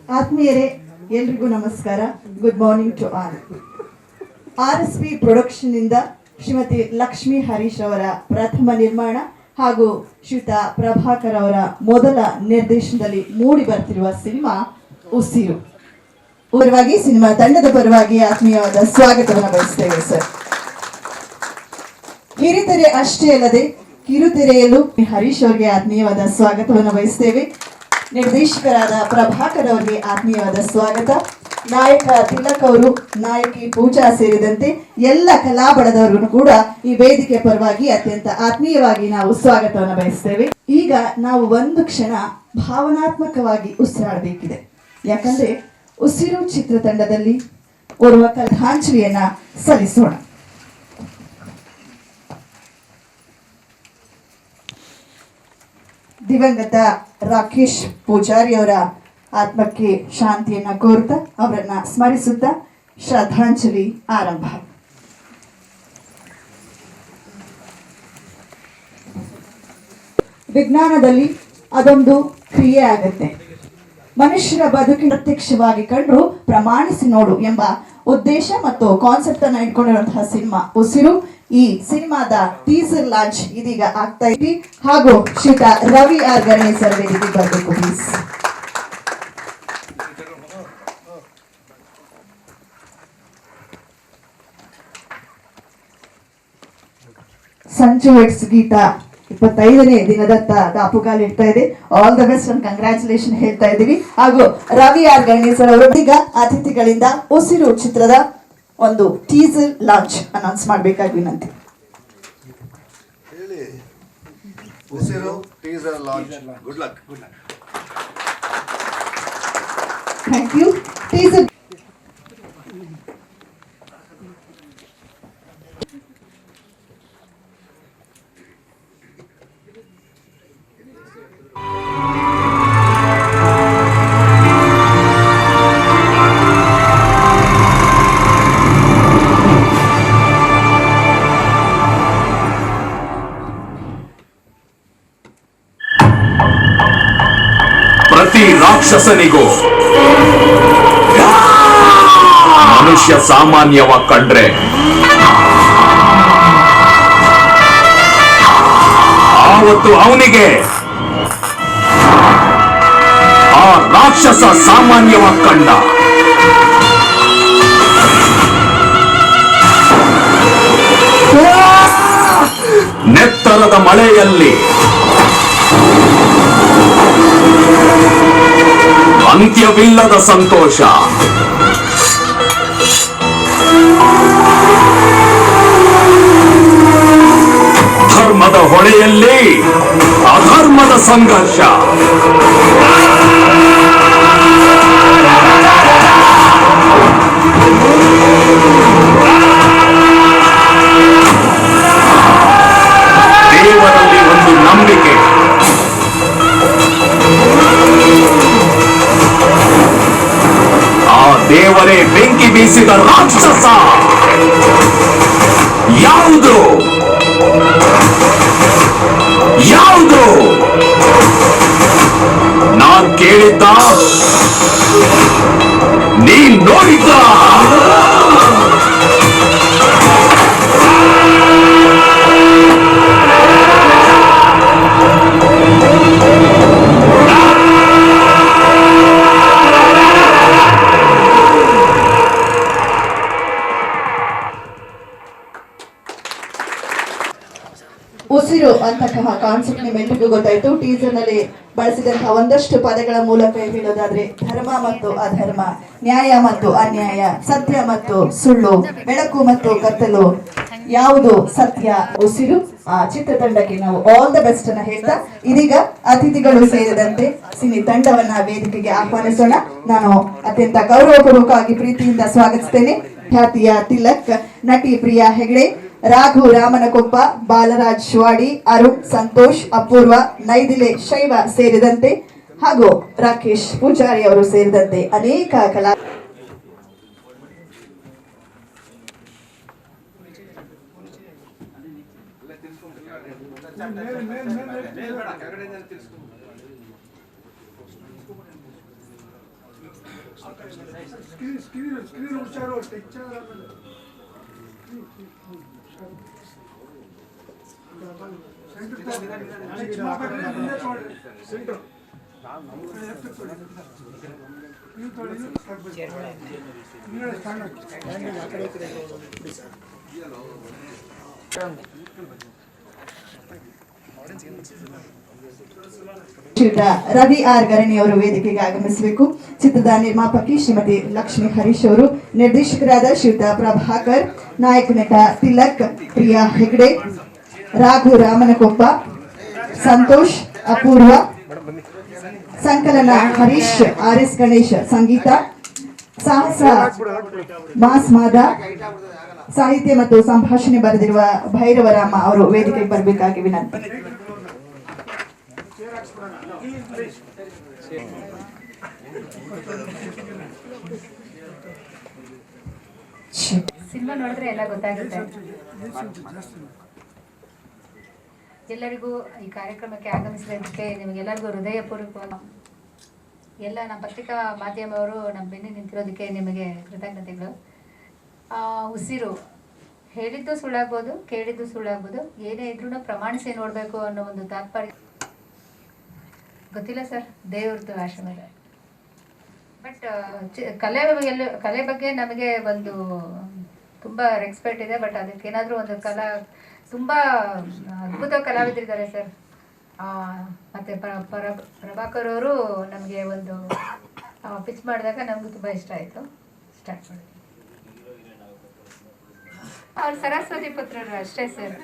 ಆತ್ಮೀಯರೇ, ಎಲ್ರಿಗೂ ನಮಸ್ಕಾರ. Good morning to all. RSP production ಇಂದ ಶ್ರೀಮತಿ ಲಕ್ಷ್ಮೀ ಹರೀಶ್ ಅವರ ಪ್ರಥಮ ನಿರ್ಮಾಣ ಹಾಗೂ ಶ್ರೀಯುತ ಪ್ರಭಾಕರ್ ಅವರ ಮೊದಲ ನಿರ್ದೇಶನದಲ್ಲಿ ಮೂಡಿ ಬರ್ತಿರುವ ಸಿನಿಮಾ ಉಸಿರು. ಪರವಾಗಿ ಸಿನಿಮಾ ತಂಡದ ಪರವಾಗಿ ಆತ್ಮೀಯವಾದ ಸ್ವಾಗತವನ್ನು ಬಯಸ್ತೇವೆ ಸರ್. ಹಿರಿತೆರೆ ಅಷ್ಟೇ ಅಲ್ಲದೆ ಕಿರುತೆರೆಯಲ್ಲೂ ಹರೀಶ್ ಅವರಿಗೆ ಆತ್ಮೀಯವಾದ ಸ್ವಾಗತವನ್ನು ಬಯಸ್ತೇವೆ. ನಿರ್ದೇಶಕರಾದ ಪ್ರಭಾಕರ್ ಅವರಿಗೆ ಆತ್ಮೀಯವಾದ ಸ್ವಾಗತ. ನಾಯಕ ತಿಲಕ್ ಅವರು, ನಾಯಕಿ ಪೂಜಾ ಸೇರಿದಂತೆ ಎಲ್ಲ ಕಲಾಬಳದವರಿಗೂ ಕೂಡ ಈ ವೇದಿಕೆ ಪರವಾಗಿ ಅತ್ಯಂತ ಆತ್ಮೀಯವಾಗಿ ನಾವು ಸ್ವಾಗತವನ್ನು ಬಯಸ್ತೇವೆ. ಈಗ ನಾವು ಒಂದು ಕ್ಷಣ ಭಾವನಾತ್ಮಕವಾಗಿ ಉಸಿರಾಡಬೇಕಿದೆ. ಯಾಕಂದ್ರೆ ಉಸಿರು ಚಿತ್ರತಂಡದಲ್ಲಿ ಓರ್ವ ಶ್ರದ್ಧಾಂಜಲಿಯನ್ನ ಸಲ್ಲಿಸೋಣ. ದಿವಂಗತ ರಾಕೇಶ್ ಪೂಜಾರಿ ಅವರ ಆತ್ಮಕ್ಕೆ ಶಾಂತಿಯನ್ನ ಕೋರುತ್ತಾ ಅವರನ್ನ ಸ್ಮರಿಸುತ್ತಾ ಶ್ರದ್ಧಾಂಜಲಿ ಆರಂಭ. ವಿಜ್ಞಾನದಲ್ಲಿ ಅದೊಂದು ಕ್ರಿಯೆ ಆಗತ್ತೆ. ಮನುಷ್ಯರ ಬದುಕಿನ ಪ್ರತ್ಯಕ್ಷವಾಗಿ ಕಂಡ್ರು ಪ್ರಮಾಣಿಸಿ ನೋಡು ಎಂಬ ಉದ್ದೇಶ ಮತ್ತು ಕಾನ್ಸೆಪ್ಟ್ ಅನ್ನ ಇಟ್ಕೊಂಡಿರುವಂತಹ ಸಿನಿಮಾ ಉಸಿರು. ಈ ಸಿನಿಮಾದ ಟೀಸರ್ ಲಾಂಚ್ ಇದೀಗ ಆಗ್ತಾ ಇದೆ. ಹಾಗೂ ಶ್ರೀಯುತ ರವಿ ಆರ್ ಗಣೇಶ್ ಸರ್ ವೇದಿಕೆ ಬರಬೇಕು ಪ್ಲೀಸ್. ಸಂಚು ವೆಟ್ಸ್ ಗೀತ 25ನೇ ದಿನದತ್ತ ದಾಪುಗಾಲು ಇಡ್ತಾ ಇದೆ. All the best and congratulation ಹೇಳ್ತಾ ಇದ್ದೀವಿ. ಹಾಗೂ ರವಿ ಆರ್ ಗಣೇಶ್ ಅವರು ಈಗ ಅತಿಥಿಗಳಿಂದ ಉಸಿರು ಚಿತ್ರದ ಒಂದು ಟೀಸರ್ ಲಾಂಚ್ ಅನೌನ್ಸ್ ಮಾಡಬೇಕಾಗಿ ವಿನಂತಿ. Usiru teaser launch. Good luck. Thank you. Teaser ಪ್ರತಿ ರಾಕ್ಷಸನಿಗೂ ಮನುಷ್ಯ ಸಾಮಾನ್ಯವಾಗಿ ಕಂಡ್ರೆ ಆವತ್ತು ಅವನಿಗೆ ಆ ರಾಕ್ಷಸ ಸಾಮಾನ್ಯವಾಗಿ ಕಂಡ. ನೆತ್ತರದ ಮಳೆಯಲ್ಲಿ ಅಂತ್ಯವಿಲ್ಲದ ಸಂತೋಷ. ಧರ್ಮದ ಹೊಳೆಯಲ್ಲಿ ಅಧರ್ಮದ ಸಂಘರ್ಷ. ದೇವರಲ್ಲಿ ಒಂದು ನಂಬಿಕೆ, ದೇವರೇ ಬೆಂಕಿ ಬೀಸಿದ ರಾಕ್ಷಸ ಯಾವುದು? ಯಾವುದು? ನಾನ್ ಕೇಳಿದ್ದ, ನೀನ್ ನೋಡಿದ್ದ? ಉಸಿರು ಅಂತಕ್ಕಂತಹ ಕಾನ್ಸೆಪ್ಟ್ ನಿಮ್ಮೆಲ್ಲರಿಗೂ ಗೊತ್ತಾಯ್ತು. ಟೀಸರ್ ನಲ್ಲಿ ಬಳಸಿದಂತಹ ಒಂದಷ್ಟು ಪದಗಳ ಮೂಲಕ ಹೇಳೋದಾದ್ರೆ ಧರ್ಮ ಮತ್ತು ಅಧರ್ಮ, ನ್ಯಾಯ ಮತ್ತು ಅನ್ಯಾಯ, ಸತ್ಯ ಮತ್ತು ಸುಳ್ಳು, ಬೆಳಕು ಮತ್ತು ಕತ್ತಲು, ಯಾವುದು ಸತ್ಯ? ಉಸಿರು ಆ ಚಿತ್ರತಂಡಕ್ಕೆ ನಾವು ಆಲ್ ದ ಬೆಸ್ಟ್ ಅನ್ನ ಹೇಳ್ತಾ ಇದೀಗ ಅತಿಥಿಗಳು ಸೇರಿದಂತೆ ಸಿನಿ ತಂಡವನ್ನ ವೇದಿಕೆಗೆ ಆಹ್ವಾನಿಸೋಣ. ನಾನು ಅತ್ಯಂತ ಗೌರವಪೂರ್ವಕವಾಗಿ ಪ್ರೀತಿಯಿಂದ ಸ್ವಾಗತಿಸ್ತೇನೆ ಖ್ಯಾತಿಯ ತಿಲಕ್, ನಟಿ ಪ್ರಿಯಾ ಹೆಗಡೆ, ರಾಘು ರಾಮನಕೊಪ್ಪ, ಬಾಲರಾಜ್ ವಾಡಿ, ಅರುಣ್, ಸಂತೋಷ್, ಅಪೂರ್ವ, ನೈದಿಲೆ ಶೈವ ಸೇರಿದಂತೆ ಹಾಗೂ ರಾಕೇಶ್ ಪೂಜಾರಿ ಅವರು ಸೇರಿದಂತೆ ಅನೇಕ ಕಲಾ ಸ್ಕ್ರೀನ್ ಹುಷಾರು ಟೆಕ್ಚರ್ ಶ್ರೀಯುತ ರವಿ ಆರ್ ಗರಣಿ ಅವರು ವೇದಿಕೆಗೆ ಆಗಮಿಸಬೇಕು. ಚಿತ್ರದ ನಿರ್ಮಾಪಕಿ ಶ್ರೀಮತಿ ಲಕ್ಷ್ಮಿ ಹರೀಶ್ ಅವರು, ನಿರ್ದೇಶಕರಾದ ಶ್ರೀಯುತ ಪ್ರಭಾಕರ್, ನಾಯಕ ನಟ ತಿಲಕ್, ಪ್ರಿಯಾ ಹೆಗ್ಡೆ, ರಾಘು ರಾಮನಕೊಪ್ಪ, ಸಂತೋಷ್, ಅಪೂರ್ವ, ಸಂಕಲನ ಹರೀಶ್, ಆರ್ ಎಸ್ ಗಣೇಶ್, ಸಂಗೀತ, ಸಾಹಸ ಮಾಸ್ ಮಾದ, ಸಾಹಿತ್ಯ ಮತ್ತು ಸಂಭಾಷಣೆ ಬರೆದಿರುವ ಭೈರವರಾಮ ಅವರು ವೇದಿಕೆಗೆ ಬರಬೇಕಾಗಿ ವಿನಂತಿ. ಸಿನಿಮಾ ನೋಡಿದ್ರೆ ಎಲ್ಲ ಗೊತ್ತಾಗುತ್ತೆ. ಎಲ್ಲರಿಗೂ ಈ ಕಾರ್ಯಕ್ರಮಕ್ಕೆ ಆಗಮಿಸಿದ್ದಕ್ಕೆ ನಿಮಗೆಲ್ಲರಿಗೂ ಹೃದಯಪೂರ್ವಕ ಎಲ್ಲ ನಮ್ಮ ಪತ್ರಿಕಾ ಮಾಧ್ಯಮವರು ನಮ್ಮ ಬೆನ್ನಿ ನಿಂತಿರೋದಕ್ಕೆ ನಿಮಗೆ ಕೃತಜ್ಞತೆಗಳು. ಉಸಿರು ಹೇಳಿದ್ದು ಸುಳ್ಳಾಗ್ಬೋದು, ಕೇಳಿದ್ದು ಸುಳ್ಳಾಗ್ಬೋದು, ಏನೇ ಇದ್ರೂ ಪ್ರಮಾಣಿಸಿ ನೋಡಬೇಕು ಅನ್ನೋ ಒಂದು ತಾತ್ಪರ್ಯ ಗೊತ್ತಿಲ್ಲ ಸರ್, ದೇವ್ರದ್ದು ಆಶ್ರಮದ. ಬಟ್ ಕಲೆ ಬಗ್ಗೆ ನಮಗೆ ಒಂದು ತುಂಬ ರೆಸ್ಪೆಕ್ಟ್ ಇದೆ. ಬಟ್ ಅದಕ್ಕೇನಾದರೂ ಒಂದು ತುಂಬ ಅದ್ಭುತ ಕಲಾವಿದರಿದ್ದಾರೆ ಸರ್. ಮತ್ತು ಪ್ರಭಾಕರ್ ಅವರು ನಮಗೆ ಒಂದು ಪಿಚ್ ಮಾಡಿದಾಗ ನಮಗೂ ತುಂಬ ಇಷ್ಟ ಆಯಿತು. ಸ್ಟಾರ್ಟ್ ಮಾಡಿ. ಅವ್ರು ಸರಸ್ವತಿ ಪುತ್ರರು ಅಷ್ಟೇ ಸರ್.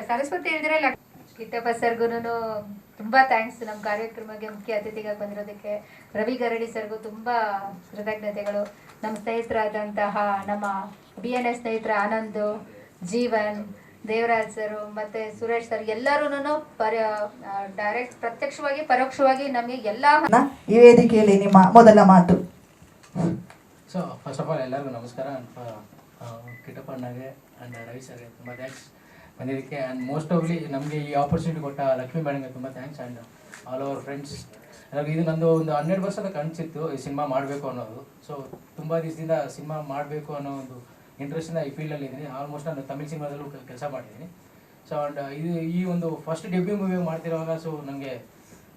ಸರಸ್ವತಿ ಹೇಳಿದ್ರೆ ಕಿಟ್ಟಪ್ಪ ಸರ್ಗೂ ತುಂಬ ಥ್ಯಾಂಕ್ಸ್. ನಮ್ಮ ಕಾರ್ಯಕ್ರಮಕ್ಕೆ ಮುಖ್ಯ ಅತಿಥಿಗಾಗಿ ಬಂದಿರೋದಕ್ಕೆ ರವಿ ಗರಡಿ ಸರ್ಗೂ ತುಂಬ ಕೃತಜ್ಞತೆಗಳು. ನಮ್ಮ ಸ್ನೇಹಿತರಾದಂತಹ ನಮ್ಮ BNS ಸ್ನೇಹಿತರ ಆನಂದ್, ಜೀವನ್, ದೇವರಾಜ್ ಸರ್ ಮತ್ತು ಸುರೇಶ್ ಸರ್ ಎಲ್ಲರೂ ಡೈರೆಕ್ಟ್ ಪ್ರತ್ಯಕ್ಷವಾಗಿ ಪರೋಕ್ಷವಾಗಿ ನಮಗೆ ಎಲ್ಲ ಈ ವೇದಿಕೆಯಲ್ಲಿ ನಿಮ್ಮ ಮೊದಲ ಮಾತು. ಸೊ ಫಸ್ಟ್ ಆಫ್ ಆಲ್ ಎಲ್ಲರಿಗೂ ನಮಸ್ಕಾರ. ಕಿಟ್ಟಪ್ಪ ಅಣ್ಣಗೆ ಆ್ಯಂಡ್ ರವಿ ಸರ್ಗೆ ತುಂಬ ಥ್ಯಾಂಕ್ಸ್ ಬಂದಿದ್ದಕ್ಕೆ. ಆ್ಯಂಡ್ ಮೋಸ್ಟ್ ಆಫ್ಲಿ ನಮಗೆ ಈ ಆಪರ್ಚುನಿಟಿ ಕೊಟ್ಟ ಲಕ್ಷ್ಮೀ ಮೇಡಮ್ಗೆ ತುಂಬ thanks. And all our friends ಎಲ್ಲರಿಗೂ. ಇದು ನಂದು ಒಂದು 12 ವರ್ಷದ ಕನಸಿತ್ತು ಈ ಸಿನಿಮಾ ಮಾಡಬೇಕು ಅನ್ನೋದು. ಸೊ ತುಂಬ ದಿವಸದಿಂದ ಸಿನಿಮಾ ಮಾಡಬೇಕು ಅನ್ನೋ ಒಂದು ಇಂಟ್ರೆಸ್ಟಿಂದ ಈ ಫೀಲ್ಡಲ್ಲಿ ಇದ್ದೀನಿ. ಆಲ್ಮೋಸ್ಟ್ ನಾನು ತಮಿಳ್ ಸಿನಿಮಾದಲ್ಲೂ ಕೆಲಸ ಮಾಡಿದ್ದೀನಿ. ಸೊ ಆ್ಯಂಡ್ ಈ ಒಂದು ಫಸ್ಟ್ ಡೆಬ್ಯೂ ಮೂವಿ ಮಾಡ್ತಿರುವಾಗ ಸೊ ನನಗೆ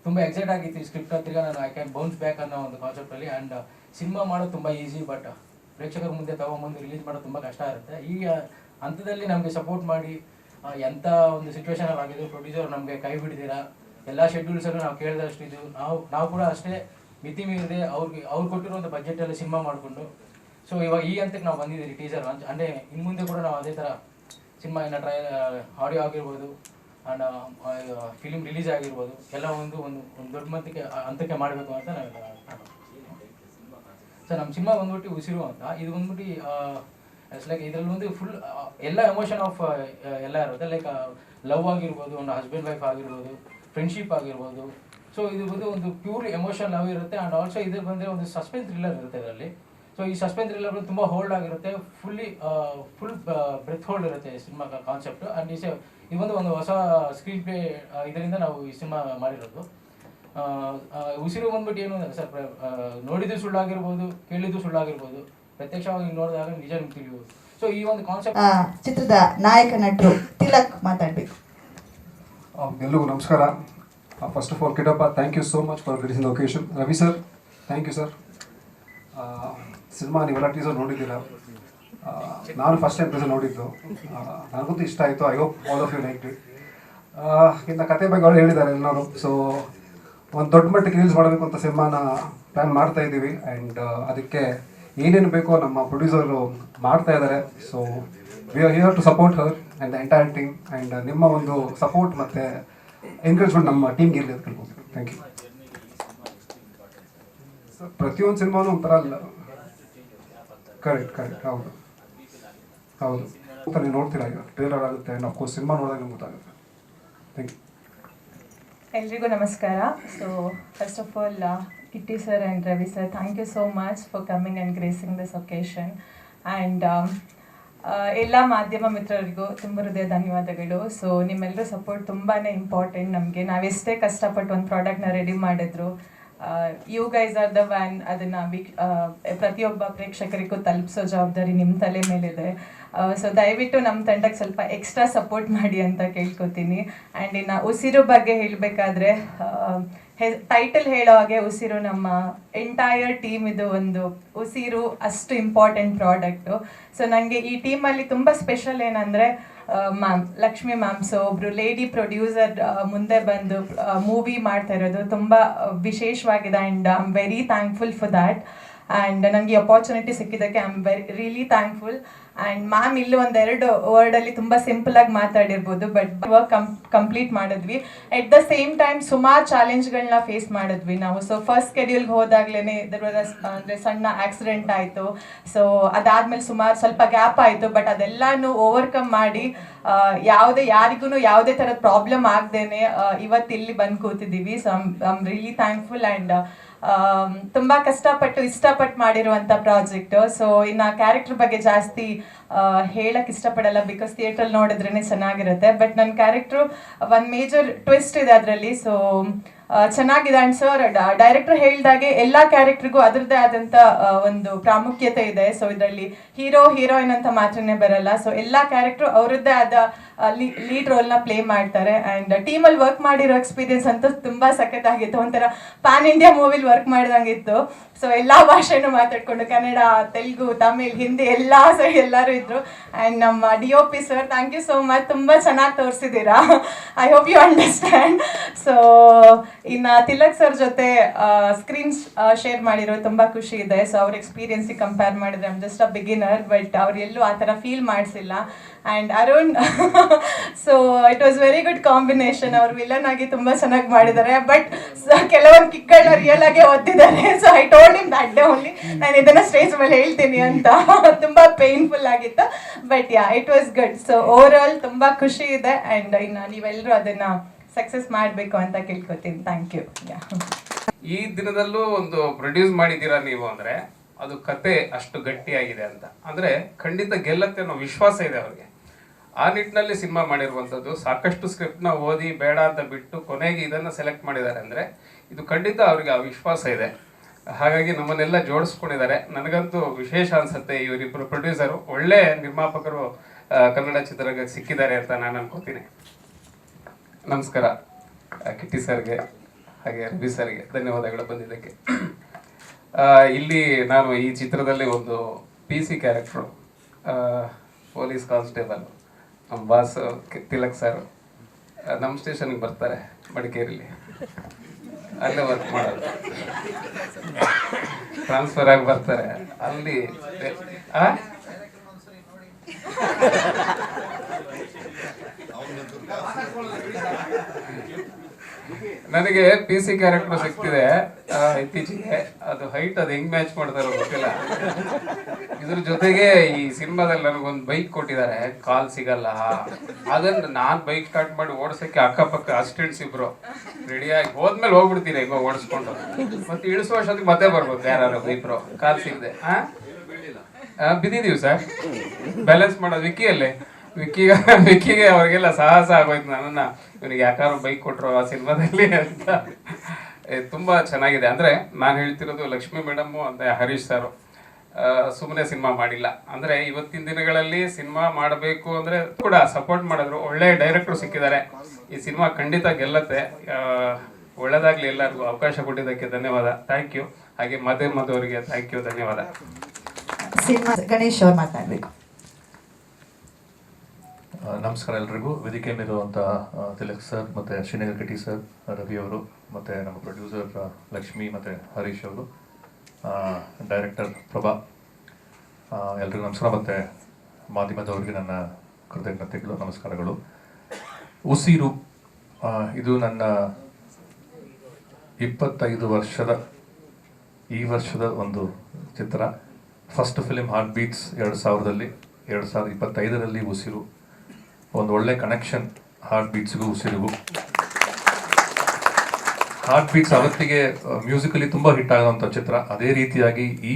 ತುಂಬ ಎಕ್ಸೈಟ್ ಆಗಿತ್ತು. ಈ ಸ್ಕ್ರಿಪ್ಟ್ ಹತ್ತಿರ ನಾನು ಐ ಕ್ಯಾನ್ ಬೌನ್ಸ್ ಬ್ಯಾಕ್ ಅನ್ನೋ ಒಂದು ಕಾನ್ಸೆಪ್ಟಲ್ಲಿ. ಆ್ಯಂಡ್ ಸಿನಿಮಾ ಮಾಡೋದು ತುಂಬ ಈಸಿ, ಬಟ್ ಪ್ರೇಕ್ಷಕರ ಮುಂದೆ ತಗೊಂಬಂದು ರಿಲೀಸ್ ಮಾಡೋದು ತುಂಬ ಕಷ್ಟ ಇರುತ್ತೆ. ಈ ಹಂತದಲ್ಲಿ ನಮಗೆ ಸಪೋರ್ಟ್ ಮಾಡಿ ಎಂಥ ಒಂದು ಸಿಚುವೇಶನಲ್ಲಿ ಆಗಿದ್ದು ಪ್ರೊಡ್ಯೂಸರ್ ನಮಗೆ ಕೈ ಬಿಡ್ತೀರಾ. ಎಲ್ಲ ಶೆಡ್ಯೂಲ್ಸಲ್ಲೂ ನಾವು ಕೇಳಿದಷ್ಟು ಇದು ನಾವು ಕೂಡ ಅಷ್ಟೇ ಮಿತಿ ಮೀರಿದೆ ಅವ್ರು ಕೊಟ್ಟಿರುವಂಥ ಬಜೆಟಲ್ಲಿ ಸಿನಿಮಾ ಮಾಡಿಕೊಂಡು ಸೊ ಇವಾಗ ಈ ಹಂತಕ್ಕೆ ನಾವು ಬಂದಿದ್ದೀವಿ. ಟೀಸರ್ ಲಾಂಚ್ ಅಂದರೆ ಇನ್ನು ಮುಂದೆ ಕೂಡ ನಾವು ಅದೇ ಥರ ಸಿನಿಮಾ ಇನ್ನು ಆಡಿಯೋ ಆಗಿರ್ಬೋದು ಆ್ಯಂಡ್ ಫಿಲಿಮ್ ರಿಲೀಸ್ ಆಗಿರ್ಬೋದು ಎಲ್ಲ ಒಂದು ದೊಡ್ಡ ಹಂತಕ್ಕೆ ಮಾಡಬೇಕು ಅಂತ ನಾನು. ಸೊ ನಮ್ಮ ಸಿನಿಮಾ ಬಂದ್ಬಿಟ್ಟು ಉಸಿರು ಅಂತ. ಇದು ಬಂದ್ಬಿಟ್ಟು ಇಟ್ಸ್ ಲೈಕ್ ಇದರಲ್ಲಿ ಒಂದು ಫುಲ್ ಎಲ್ಲ ಎಮೋಷನ್ ಆಫ್ ಎಲ್ಲ ಇರುತ್ತೆ. ಲೈಕ್ ಲವ್ ಆಗಿರ್ಬೋದು, ಒಂದು ಹಸ್ಬೆಂಡ್ ವೈಫ್ ಆಗಿರ್ಬೋದು, ಫ್ರೆಂಡ್ಶಿಪ್ ಆಗಿರ್ಬೋದು. ಸೊ ಇದು ಬಂದು ಒಂದು ಪ್ಯೂರ್ ಎಮೋಷನ್ ಲವ್ ಇರುತ್ತೆ. ಆ್ಯಂಡ್ ಆಲ್ಸೋ ಇದು ಬಂದರೆ ಒಂದು ಸಸ್ಪೆನ್ಸ್ ಥ್ರಿಲ್ಲರ್ ಇರುತ್ತೆ ಇದರಲ್ಲಿ. ಸೊ ಈ ಸಸ್ಪೆನ್ಸ್ ಥ್ರಿಲ್ಲರ್ ತುಂಬ ಹೋಲ್ಡ್ ಆಗಿರುತ್ತೆ, ಫುಲ್ ಬ್ರೆತ್ ಹೋಲ್ಡ್ ಇರುತ್ತೆ ಈ ಸಿನಿಮಾ ಕಾನ್ಸೆಪ್ಟ್. ಆ್ಯಂಡ್ ಇದೊಂದು ಹೊಸ ಸ್ಕ್ರೀನ್ ಪ್ಲೇ ಇದರಿಂದ ನಾವು ಈ ಸಿನಿಮಾ ಮಾಡಿರೋದು. ಉಸಿರು ಬಂದ್ಬಿಟ್ಟು ಏನು ಸರ್, ನೋಡಿದ್ದು ಸುಳ್ಳಾಗಿರ್ಬೋದು, ಕೇಳಿದ್ದು ಸುಳ್ಳಾಗಿರ್ಬೋದು, ಪ್ರತ್ಯಕ್ಷವಾಗಿ ನೋಡಿದಾಗ ನಿಜ ನಿಮ್ಗೆ ತಿಳಿಯುವುದು. ಸೊ ಈ ಒಂದು ಕಾನ್ಸೆಪ್ಟ್. ಚಿತ್ರದ ನಾಯಕ ನಟರು ತಿಲಕ್ ಮಾತಾಡಬೇಕು. ಎಲ್ರಿಗೂ ನಮಸ್ಕಾರ. First of all Kittappa, thank you so much for gracing the occasion. Ravi sir, thank you sir. Cinema ನೀವೆಲ್ಲ ಟೀಸರ್ ನೋಡಿದ್ದೀರಾ. ನಾನು ಫಸ್ಟ್ ಟೈಮ್ ಟೀಸರ್ ನೋಡಿದ್ದು, ನನಗಂತೂ ಇಷ್ಟ ಆಯಿತು. I hope all of you like it. ಇನ್ನು ಕತೆ ಬಗ್ಗೆ ಅವ್ರು ಹೇಳಿದ್ದಾರೆ ಎಲ್ಲರೂ. ಸೊ ಒಂದು ದೊಡ್ಡ ಮಟ್ಟಿಗೆ ರಿಲೀಸ್ ಮಾಡಬೇಕು ಅಂತ ಸಿನಿಮಾನ ಪ್ಲ್ಯಾನ್ ಮಾಡ್ತಾ ಇದ್ದೀವಿ. ಆ್ಯಂಡ್ ಅದಕ್ಕೆ ಏನೇನು ಬೇಕೋ ನಮ್ಮ ಪ್ರೊಡ್ಯೂಸರು ಮಾಡ್ತಾ ಇದ್ದಾರೆ. So we are here to support her and the entire team. And ನಿಮ್ಮ ಒಂದು ಸಪೋರ್ಟ್ ಮತ್ತು ಎನ್ಕರೇಜ್ಮೆಂಟ್ ನಮ್ಮ ಟೀಮ್ಗೆ ಇರಲಿ ಅಂತ ಕೇಳ್ಬೋದು. Thank you sir. ಪ್ರತಿಯೊಂದು ಸಿನಿಮಾನು ಒಂಥರ ಕರೆಕ್ಟ್ ಹೌದು ಅಂತ ನೀವು ನೋಡ್ತೀರಾ. ಈಗ ಟ್ರೇಲರ್ ಆಗುತ್ತೆ ಆ್ಯಂಡ್ ಅಫ್ಕೋರ್ಸ್ ಸಿನಿಮಾ ನೋಡಿದಾಗ ನಿಮ್ಗೆ ಗೊತ್ತಾಗುತ್ತೆ. Thank you. ಎಲ್ರಿಗೂ ನಮಸ್ಕಾರ. So first of all Kitty sir and Ravi sir, thank you so much for coming and gracing this occasion. And ಎಲ್ಲ ಮಾಧ್ಯಮ ಮಿತ್ರರಿಗೂ ತುಂಬ ಹೃದಯ ಧನ್ಯವಾದಗಳು. ಸೊ ನಿಮ್ಮೆಲ್ಲರ ಸಪೋರ್ಟ್ ತುಂಬಾ ಇಂಪಾರ್ಟೆಂಟ್ ನಮಗೆ. ನಾವೆಷ್ಟೇ ಕಷ್ಟಪಟ್ಟು ಒಂದು ಪ್ರಾಡಕ್ಟ್ನ ರೆಡಿ ಮಾಡಿದ್ರು you guys are the one ಅದನ್ನು ಪ್ರತಿಯೊಬ್ಬ ಪ್ರೇಕ್ಷಕರಿಗೂ ತಲುಪಿಸೋ ಜವಾಬ್ದಾರಿ ನಿಮ್ಮ ತಲೆ ಮೇಲಿದೆ. ಸೊ ದಯವಿಟ್ಟು ನಮ್ಮ ತಂಡಕ್ಕೆ ಸ್ವಲ್ಪ ಎಕ್ಸ್ಟ್ರಾ ಸಪೋರ್ಟ್ ಮಾಡಿ ಅಂತ ಕೇಳ್ಕೊತೀನಿ. ಆ್ಯಂಡ್ ಇನ್ನು ಉಸಿರು ಬಗ್ಗೆ ಹೇಳಬೇಕಾದ್ರೆ ಟೈಟಲ್ ಹೇಳೋ ಹಾಗೆ ಉಸಿರು ನಮ್ಮ ಎಂಟೈರ್ ಟೀಮ್ ಇದು ಒಂದು ಉಸಿರು ಅಷ್ಟು ಇಂಪಾರ್ಟೆಂಟ್ ಪ್ರಾಡಕ್ಟು. ಸೊ ನನಗೆ ಈ ಟೀಮಲ್ಲಿ ತುಂಬ ಸ್ಪೆಷಲ್ ಏನಂದರೆ ಮ್ಯಾಮ್ ಲಕ್ಷ್ಮಿ ಮ್ಯಾಮ್, ಸೊ ಒಬ್ಬರು ಲೇಡಿ ಪ್ರೊಡ್ಯೂಸರ್ ಮುಂದೆ ಬಂದು ಮೂವಿ ಮಾಡ್ತಾ ಇರೋದು ತುಂಬ ವಿಶೇಷವಾಗಿದೆ. And I am very thankful for that. And ನನಗೆ ಅಪಾರ್ಚುನಿಟಿ ಸಿಕ್ಕಿದ್ದಕ್ಕೆ I am really thankful. And ma'am ಇಲ್ಲಿ ಒಂದೆರಡು ವರ್ಡಲ್ಲಿ ತುಂಬ ಸಿಂಪಲಾಗಿ ಮಾತಾಡಿರ್ಬೋದು, ಬಟ್ ವರ್ಕ್ ಕಂಪ್ಲೀಟ್ ಮಾಡಿದ್ವಿ. ಎಟ್ ದ ಸೇಮ್ ಟೈಮ್ ಸುಮಾರು ಚಾಲೆಂಜ್ಗಳನ್ನ ಫೇಸ್ ಮಾಡಿದ್ವಿ ನಾವು. ಸೊ ಫಸ್ಟ್ ಸ್ಕೆಡ್ಯೂಲ್ಗೆ ಹೋದಾಗ್ಲೇ ಅಂದರೆ ಸಣ್ಣ ಆಕ್ಸಿಡೆಂಟ್ ಆಯಿತು. ಸೊ ಅದಾದಮೇಲೆ ಸ್ವಲ್ಪ ಗ್ಯಾಪ್ ಆಯಿತು, ಬಟ್ ಅದೆಲ್ಲನೂ ಓವರ್ಕಮ್ ಮಾಡಿ ಯಾರಿಗೂ ಯಾವುದೇ ಥರದ ಪ್ರಾಬ್ಲಮ್ ಆಗ್ದೇನೆ ಇವತ್ತು ಇಲ್ಲಿ ಬಂದು ಕೂತಿದ್ದೀವಿ. So I am really thankful. And ತುಂಬ ಕಷ್ಟಪಟ್ಟು ಇಷ್ಟಪಟ್ಟು ಮಾಡಿರುವಂಥ ಪ್ರಾಜೆಕ್ಟು. ಸೊ ಇನ್ನು ಕ್ಯಾರೆಕ್ಟರ್ ಬಗ್ಗೆ ಜಾಸ್ತಿ ಹೇಳಕ್ಕೆ ಇಷ್ಟಪಡಲ್ಲ, ಬಿಕಾಸ್ ಥಿಯೇಟ್ರಲ್ಲಿ ನೋಡಿದ್ರೇ ಚೆನ್ನಾಗಿರುತ್ತೆ. ಬಟ್ ನನ್ನ ಕ್ಯಾರೆಕ್ಟ್ರು ಒಂದು ಮೇಜರ್ ಟ್ವಿಸ್ಟ್ ಇದೆ ಅದರಲ್ಲಿ. ಸೊ ಚೆನ್ನಾಗಿದೆ. ಆ್ಯಂಡ್ ಸರ್ ಡೈರೆಕ್ಟರ್ ಹೇಳ್ದಾಗೆ ಎಲ್ಲ ಕ್ಯಾರೆಕ್ಟ್ರಿಗೂ ಅದರದ್ದೇ ಆದಂಥ ಒಂದು ಪ್ರಾಮುಖ್ಯತೆ ಇದೆ. ಸೊ ಇದರಲ್ಲಿ ಹೀರೋಯಿನ್ ಅಂತ ಮಾತ್ರನೇ ಬರಲ್ಲ. ಸೊ ಎಲ್ಲ ಕ್ಯಾರೆಕ್ಟ್ರು ಅವರದ್ದೇ ಆದ ಲೀಡ್ ರೋಲ್ನ ಪ್ಲೇ ಮಾಡ್ತಾರೆ. ಆ್ಯಂಡ್ ಟೀಮಲ್ಲಿ ವರ್ಕ್ ಮಾಡಿರೋ ಎಕ್ಸ್ಪೀರಿಯನ್ಸ್ ಅಂತೂ ತುಂಬ ಸಖತ್ತಾಗಿತ್ತು. ಒಂಥರ ಪ್ಯಾನ್ ಇಂಡಿಯಾ ಮೂವಿಲಿ ವರ್ಕ್ ಮಾಡ್ದಂಗಿತ್ತು. ಸೊ ಎಲ್ಲ ಭಾಷೆನೂ ಮಾತಾಡ್ಕೊಂಡು ಕನ್ನಡ, ತೆಲುಗು, ತಮಿಳ್, ಹಿಂದಿ ಎಲ್ಲರೂ ಇದ್ರು. ಆ್ಯಂಡ್ ನಮ್ಮ DOP sir, thank you so much, ತುಂಬ ಚೆನ್ನಾಗಿ ತೋರಿಸಿದ್ದೀರಾ. I hope you understand. So ಇನ್ನು ತಿಲಕ್ ಸರ್ ಜೊತೆ ಸ್ಕ್ರೀನ್ ಶೇರ್ ಮಾಡಿರೋ ತುಂಬ ಖುಷಿ ಇದೆ. ಸೊ ಅವ್ರ ಎಕ್ಸ್ಪೀರಿಯನ್ಸಿಗೆ ಕಂಪೇರ್ ಮಾಡಿದ್ರೆ I'm just a beginner, but ಅವ್ರು ಎಲ್ಲೂ ಆ ಥರ ಫೀಲ್ ಮಾಡಿಸಿಲ್ಲ. And Arun, so it was very good combination. ಅವ್ರು ವಿಲನ್ ಆಗಿ ತುಂಬ ಚೆನ್ನಾಗಿ ಮಾಡಿದ್ದಾರೆ, ಬಟ್ ಕೆಲವೊಂದು ಕಿಕ್ಗಳನ್ನ ರಿಯಲ್ ಆಗಿ ಓದ್ತಿದ್ದಾರೆ. So I told him that day only, ನಾನು ಇದನ್ನು ಸ್ಟೇಜ್ ಮೇಲೆ ಹೇಳ್ತೀನಿ ಅಂತ. ತುಂಬ ಪೇನ್ಫುಲ್ ಆಗಿತ್ತು, but yeah it was good. So over all ತುಂಬ ಖುಷಿ ಇದೆ. ಆ್ಯಂಡ್ ಇನ್ನು ನೀವೆಲ್ಲರೂ ಅದನ್ನು ಸಕ್ಸಸ್ ಮಾಡಬೇಕು ಅಂತ ಕೇಳ್ಕೊತೀನಿ. Thank you. ಈ ದಿನದಲ್ಲೂ ಒಂದು ಪ್ರೊಡ್ಯೂಸ್ ಮಾಡಿದ್ದೀರಾ ನೀವು ಅಂದರೆ ಅದು ಕತೆ ಅಷ್ಟು ಗಟ್ಟಿಯಾಗಿದೆ ಅಂತ ಅಂದರೆ ಖಂಡಿತ ಗೆಲ್ಲತ್ತೆ ಅನ್ನೋ ವಿಶ್ವಾಸ ಇದೆ ಅವ್ರಿಗೆ. ಆ ನಿಟ್ಟಿನಲ್ಲಿ ಸಿನಿಮಾ ಮಾಡಿರುವಂಥದ್ದು. ಸಾಕಷ್ಟು ಸ್ಕ್ರಿಪ್ಟ್ನ ಓದಿ ಬೇಡ ಅಂತ ಬಿಟ್ಟು ಕೊನೆಗೆ ಇದನ್ನು ಸೆಲೆಕ್ಟ್ ಮಾಡಿದ್ದಾರೆ ಅಂದರೆ ಇದು ಖಂಡಿತ ಅವ್ರಿಗೆ ಆ ವಿಶ್ವಾಸ ಇದೆ. ಹಾಗಾಗಿ ನಮ್ಮನ್ನೆಲ್ಲ ಜೋಡಿಸ್ಕೊಂಡಿದ್ದಾರೆ. ನನಗಂತೂ ವಿಶೇಷ ಅನಿಸುತ್ತೆ, ಇವರಿಬ್ಬರು ಪ್ರೊಡ್ಯೂಸರು ಒಳ್ಳೆ ನಿರ್ಮಾಪಕರು ಕನ್ನಡ ಚಿತ್ರರಂಗಕ್ಕೆ ಸಿಕ್ಕಿದ್ದಾರೆ ಅಂತ ನಾನು ಅನ್ಕೋತೀನಿ. ನಮಸ್ಕಾರ ಕಿಟ್ಟಿ ಸರ್ಗೆ ಹಾಗೆ ರವಿ ಸರ್ಗೆ ಧನ್ಯವಾದಗಳು ಬಂದಿದ್ದಕ್ಕೆ. ಇಲ್ಲಿ ನಾನು ಈ ಚಿತ್ರದಲ್ಲಿ ಒಂದು PC ಕ್ಯಾರೆಕ್ಟ್ರು, ಪೊಲೀಸ್ ಕಾನ್ಸ್ಟೇಬಲ್. ನಮ್ಮ ಬಾಸ್ ತಿಲಕ್ ಸರ್ ನಮ್ಮ ಸ್ಟೇಷನ್ಗೆ ಬರ್ತಾರೆ ಮಡಿಕೇರಿಲಿ, ಅಲ್ಲೇ ವರ್ಕ್ ಮಾಡೋದು. ಟ್ರಾನ್ಸ್ಫರ್ ಆಗಿ ಬರ್ತಾರೆ ಅಲ್ಲಿ. ನನಗೆ PC ಕ್ಯಾರೆಕ್ಟರ್ ಸಿಗ್ತಿದೆ ಇತ್ತೀಚೆಗೆ. ಅದು ಹೈಟ್ ಅದು ಹೆಂಗ್ ಮ್ಯಾಚ್ ಮಾಡ್ತಾರೋ ಗೊತ್ತಿಲ್ಲ. ಇದ್ರ ಜೊತೆಗೆ ಈ ಸಿನಿಮಾದಲ್ಲಿ ನನಗೊಂದು ಬೈಕ್ ಕೊಟ್ಟಿದ್ದಾರೆ, ಕಾಲ್ ಸಿಗಲ್ಲ. ಅದನ್ನ ನಾನ್ ಬೈಕ್ ಸ್ಟಾರ್ಟ್ ಮಾಡಿ ಓಡಿಸಕ್ಕೆ ಅಕ್ಕಪಕ್ಕ ಅಸಿಸ್ಟೆಂಟ್ಸ್ ಇಬ್ರು ರೆಡಿಯಾಗಿ ಹೋದ್ಮೇಲೆ ಹೋಗ್ಬಿಡ್ತೀನಿ ಹೆಂಗೋ ಓಡಿಸ್ಕೊಂಡು. ಮತ್ತೆ ಇಳಿಸುವ ಅಷ್ಟೊತ್ತಿಗೆ ಮತ್ತೆ ಬರ್ಬೋದು ಯಾರು ಇಬ್ರು, ಕಾಲ್ ಸಿಗದೆ. ಬಿದ್ದಿದೀವಿ ಸರ್, ಬ್ಯಾಲೆನ್ಸ್ ಮಾಡೋದು ವಿಕ್ಕಿಗೆ ಅವ್ರಿಗೆಲ್ಲ ಸಾಹಸ ಆಗೋಯ್ತು. ನನ್ನನ್ನು ಇವನಿಗೆ ಯಾಕಾದ್ರೂ ಬೈಕ್ ಕೊಟ್ಟರು ಆ ಸಿನಿಮಾದಲ್ಲಿ ಅಂತ. ತುಂಬ ಚೆನ್ನಾಗಿದೆ. ಅಂದರೆ ನಾನು ಹೇಳ್ತಿರೋದು ಲಕ್ಷ್ಮಿ ಮೇಡಮ್ಮು ಅಂತ ಹರೀಶ್ ಸರ್ ಸುಮ್ಮನೆ ಸಿನಿಮಾ ಮಾಡಿಲ್ಲ. ಅಂದರೆ ಇವತ್ತಿನ ದಿನಗಳಲ್ಲಿ ಸಿನಿಮಾ ಮಾಡಬೇಕು ಅಂದರೆ ಕೂಡ ಸಪೋರ್ಟ್ ಮಾಡಿದ್ರು. ಒಳ್ಳೆ ಡೈರೆಕ್ಟ್ರು ಸಿಕ್ಕಿದ್ದಾರೆ. ಈ ಸಿನಿಮಾ ಖಂಡಿತ ಗೆಲ್ಲತ್ತೆ. ಒಳ್ಳೆದಾಗಲಿ. ಎಲ್ಲರಿಗೂ ಅವಕಾಶ ಕೊಟ್ಟಿದ್ದಕ್ಕೆ ಧನ್ಯವಾದ. Thank you. ಹಾಗೆ ಮಧು ಅವರಿಗೆ ಥ್ಯಾಂಕ್ ಯು, ಧನ್ಯವಾದ. ಗಣೇಶ್ ಅವ್ರು ಮಾತಾಡಬೇಕು. ನಮಸ್ಕಾರ ಎಲ್ರಿಗೂ. ವೇದಿಕೆ ಮೇಲಿರುವಂಥ ತಿಲಕ್ ಸರ್ ಮತ್ತು ಶ್ರೀನಗರ್ ಕಿಟ್ಟಿ ಸರ್, ರವಿ ಅವರು, ಮತ್ತು ನಮ್ಮ ಪ್ರೊಡ್ಯೂಸರ್ ಲಕ್ಷ್ಮಿ ಮತ್ತು ಹರೀಶ್ ಅವರು, ಡೈರೆಕ್ಟರ್ ಪ್ರಭಾ, ಎಲ್ರಿಗೂ ನಮಸ್ಕಾರ. ಮತ್ತು ಮಾಧ್ಯಮದವರಿಗೆ ನನ್ನ ಕೃತಜ್ಞತೆಗಳು, ನಮಸ್ಕಾರಗಳು. ಉಸಿರು ಇದು ನನ್ನ 25 ವರ್ಷದ ಈ ವರ್ಷದ ಒಂದು ಚಿತ್ರ. ಫಸ್ಟ್ ಫಿಲಿಮ್ ಹಾರ್ಟ್ ಬೀಟ್ಸ್ 2025ರಲ್ಲಿ ಉಸಿರು. ಒಂದು ಒಳ್ಳೆ ಕನೆಕ್ಷನ್ ಹಾರ್ಟ್ ಬೀಟ್ಸ್ಗೂ ಉಸಿರಿಗೂ. ಹಾರ್ಟ್ ಬೀಟ್ಸ್ ಅವತ್ತಿಗೆ ಮ್ಯೂಸಿಕಲಿ ತುಂಬ ಹಿಟ್ ಆಗೋಂಥ ಚಿತ್ರ. ಅದೇ ರೀತಿಯಾಗಿ ಈ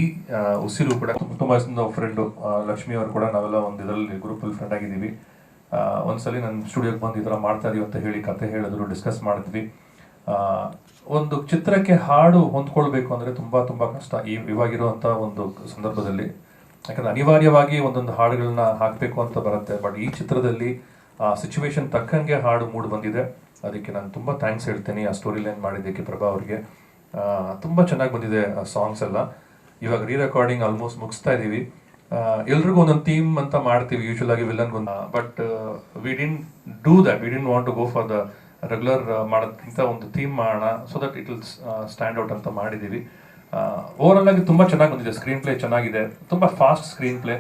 ಉಸಿರು ಕೂಡ ತುಂಬ ಫ್ರೆಂಡು ಲಕ್ಷ್ಮಿ ಅವರು ಕೂಡ ನಾವೆಲ್ಲ ಒಂದು ಇದರಲ್ಲಿ ಗ್ರೂಪಲ್ಲಿ ಫ್ರೆಂಡ್ ಆಗಿದ್ದೀವಿ. ಒಂದ್ಸಲಿ ನನ್ನ ಸ್ಟುಡಿಯೋಗೆ ಬಂದು ಈ ಥರ ಮಾಡ್ತಾ ಇದೀವಿ ಅಂತ ಹೇಳಿ ಕತೆ ಹೇಳಿದ್ರು, ಡಿಸ್ಕಸ್ ಮಾಡಿದ್ವಿ. ಒಂದು ಚಿತ್ರಕ್ಕೆ ಹಾಡು ಹೊಂದ್ಕೊಳ್ಬೇಕು ಅಂದರೆ ತುಂಬ ತುಂಬ ಕಷ್ಟ ಇವಾಗಿರುವಂಥ ಒಂದು ಸಂದರ್ಭದಲ್ಲಿ. ಯಾಕಂದರೆ ಅನಿವಾರ್ಯವಾಗಿ ಒಂದೊಂದು ಹಾಡುಗಳನ್ನ ಹಾಕಬೇಕು ಅಂತ ಬರುತ್ತೆ. ಬಟ್ ಈ ಚಿತ್ರದಲ್ಲಿ ಆ ಸಿಚುವೇಶನ್ ತಕ್ಕಂಗೆ ಹಾಡು ಮೂಡಿ ಬಂದಿದೆ. ಅದಕ್ಕೆ ನಾನು ತುಂಬ ಥ್ಯಾಂಕ್ಸ್ ಹೇಳ್ತೀನಿ ಆ ಸ್ಟೋರಿ ಲೈನ್ ಮಾಡಿದ್ದಕ್ಕೆ ಪ್ರಭಾ ಅವ್ರಿಗೆ. ತುಂಬ ಚೆನ್ನಾಗಿ ಬಂದಿದೆ ಆ ಸಾಂಗ್ಸ್ ಎಲ್ಲ. ಇವಾಗ ರೀ ರೆಕಾರ್ಡಿಂಗ್ ಆಲ್ಮೋಸ್ಟ್ ಮುಗಿಸ್ತಾ ಇದ್ದೀವಿ. ಎಲ್ರಿಗೂ ಒಂದೊಂದು ಥೀಮ್ ಅಂತ ಮಾಡ್ತೀವಿ ಯೂಶುವಲ್ ಆಗಿ ವಿಲನ್ಗೊಂದು. But we didn't do that. We didn't want to go for the regular ಮಾಡೋದಕ್ಕಿಂತ ಒಂದು ಥೀಮ್ ಮಾಡೋಣ, so that it will stand out ಅಂತ ಮಾಡಿದ್ದೀವಿ. ಓವರಾಲ್ ಆಗಿ ತುಂಬ ಚೆನ್ನಾಗಿ ಬಂದಿದೆ. ಸ್ಕ್ರೀನ್ ಪ್ಲೇ ಚೆನ್ನಾಗಿದೆ, ತುಂಬ ಫಾಸ್ಟ್ ಸ್ಕ್ರೀನ್ ಪ್ಲೇ.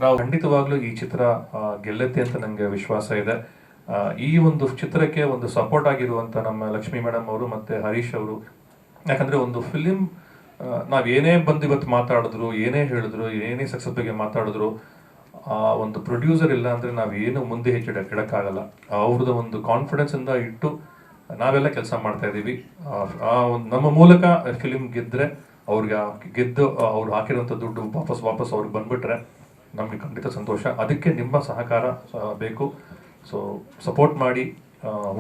ನಾವು ಖಂಡಿತವಾಗ್ಲೂ ಈ ಚಿತ್ರ ಗೆಲ್ಲುತ್ತೆ ಅಂತ ನನಗೆ ವಿಶ್ವಾಸ ಇದೆ. ಈ ಒಂದು ಚಿತ್ರಕ್ಕೆ ಒಂದು ಸಪೋರ್ಟ್ ಆಗಿರುವಂಥ ನಮ್ಮ ಲಕ್ಷ್ಮೀ ಮೇಡಮ್ ಅವರು ಮತ್ತು ಹರೀಶ್ ಅವರು. ಯಾಕಂದರೆ ಒಂದು ಫಿಲಿಮ್ ನಾವು ಏನೇ ಬಂದು ಇವತ್ತು ಮಾತಾಡಿದ್ರು, ಏನೇ ಹೇಳಿದ್ರು, ಏನೇ ಸಕ್ಸಸ್ ಬಗ್ಗೆ ಮಾತಾಡಿದ್ರು, ಒಂದು ಪ್ರೊಡ್ಯೂಸರ್ ಇಲ್ಲ ಅಂದರೆ ನಾವೇನು ಮುಂದೆ ಹೆಚ್ಚು ಇಡೋಕ್ಕಾಗಲ್ಲ. ಅವ್ರದ್ದು ಒಂದು ಕಾನ್ಫಿಡೆನ್ಸಿಂದ ಇಟ್ಟು ನಾವೆಲ್ಲ ಕೆಲಸ ಮಾಡ್ತಾ ಇದ್ದೀವಿ. ಒಂದು ನಮ್ಮ ಮೂಲಕ ಫಿಲಿಮ್ ಗೆದ್ದರೆ ಅವ್ರಿಗೆ ಗೆದ್ದು ಅವ್ರು ಹಾಕಿರೋಂಥ ದುಡ್ಡು ವಾಪಸ್ ಅವ್ರಿಗೆ ಬಂದುಬಿಟ್ರೆ ನಮಗೆ ಖಂಡಿತ ಸಂತೋಷ. ಅದಕ್ಕೆ ನಿಮ್ಮ ಸಹಕಾರ ಬೇಕು. ಸೊ ಸಪೋರ್ಟ್ ಮಾಡಿ,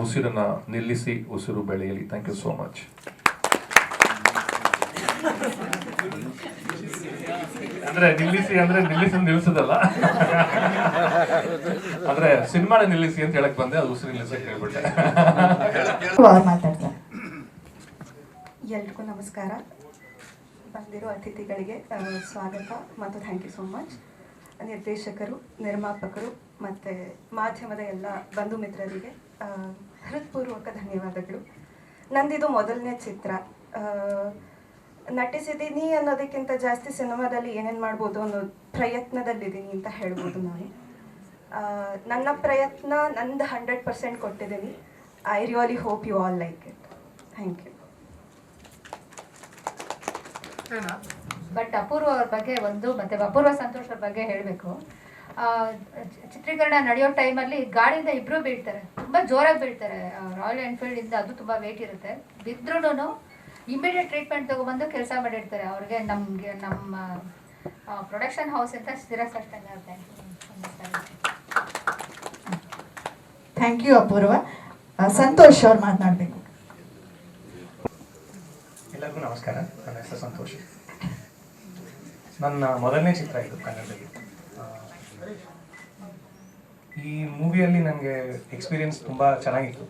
ಉಸಿರನ್ನು ನಿಲ್ಲಿಸಿ ಉಸಿರು ಬೆಳೆಯಲಿ. Thank you so much. ಅಂದ್ರೆ ನಿಲ್ಲಿಸೋದಲ್ಲ, ಅಂದ್ರೆ ಸಿನಿಮಾನ ನಿಲ್ಲಿಸಿ ಅಂತ ಹೇಳಕ್ ಬಂದೆ, ಅದು ಉಸಿರು ನಿಲ್ಲಿಸಕ್ಕೆ ಹೇಳ್ಬಿಟ್ಟೆ. ಎಲ್ರಿಗೂ ನಮಸ್ಕಾರ. ಬಂದಿರೋ ಅತಿಥಿಗಳಿಗೆ ಸ್ವಾಗತ ಮತ್ತು ಥ್ಯಾಂಕ್ ಯು ಸೋ ಮಚ್. ನಿರ್ದೇಶಕರು, ನಿರ್ಮಾಪಕರು ಮತ್ತು ಮಾಧ್ಯಮದ ಎಲ್ಲ ಬಂಧು ಮಿತ್ರರಿಗೆ ಹೃತ್ಪೂರ್ವಕ ಧನ್ಯವಾದಗಳು. ನಂದಿದು ಮೊದಲನೇ ಚಿತ್ರ. ನಟಿಸಿದ್ದೀನಿ ಅನ್ನೋದಕ್ಕಿಂತ ಜಾಸ್ತಿ ಸಿನಿಮಾದಲ್ಲಿ ಏನೇನು ಮಾಡ್ಬೋದು ಅನ್ನೋ ಪ್ರಯತ್ನದಲ್ಲಿದ್ದೀನಿ ಅಂತ ಹೇಳ್ಬೋದು ನಾನು. ನನ್ನ ಪ್ರಯತ್ನ ನಂದು 100% ಕೊಟ್ಟಿದ್ದೀನಿ. I really hope you all like it. Thank you. But Apoorva ಅವ್ರ ಬಗ್ಗೆ ಮತ್ತು ಅಪೂರ್ವ ಸಂತೋಷ್ ಅವ್ರ ಬಗ್ಗೆ ಹೇಳಬೇಕು. ಚಿತ್ರೀಕರಣ ನಡೆಯೋ ಟೈಮಲ್ಲಿ ಗಾಡಿಯಿಂದ ಇಬ್ಬರು ಬೀಳ್ತಾರೆ, ತುಂಬ ಜೋರಾಗಿ ಬೀಳ್ತಾರೆ. ರಾಯಲ್ ಎನ್ಫೀಲ್ಡಿಂದ ಅದು ತುಂಬ ವೇಟ್ ಇರುತ್ತೆ. ಬಿದ್ರೂ ಇಮಿಡಿಯೇಟ್ ಟ್ರೀಟ್ಮೆಂಟ್ ತೊಗೊಬಂದು ಕೆಲಸ ಮಾಡಿರ್ತಾರೆ. ಅವ್ರಿಗೆ ನಮ್ಮ ಪ್ರೊಡಕ್ಷನ್ ಹೌಸ್ ಅಂತ ಸ್ಥಿರಸಷ್ಟಂಗ. ಥ್ಯಾಂಕ್ ಯು ಅಪೂರ್ವ. ಸಂತೋಷ್ ಅವ್ರು ಮಾತನಾಡಬೇಕು. ಎಲ್ಲರಿಗೂ ನಮಸ್ಕಾರ. ನನ್ನ ಹೆಸರು ಸಂತೋಷ್. ನನ್ನ ಮೊದಲನೇ ಚಿತ್ರ ಇದು ಕನ್ನಡದಲ್ಲಿ. ಈ ಮೂವಿಯಲ್ಲಿ ನನಗೆ ಎಕ್ಸ್ಪೀರಿಯನ್ಸ್ ತುಂಬ ಚೆನ್ನಾಗಿತ್ತು.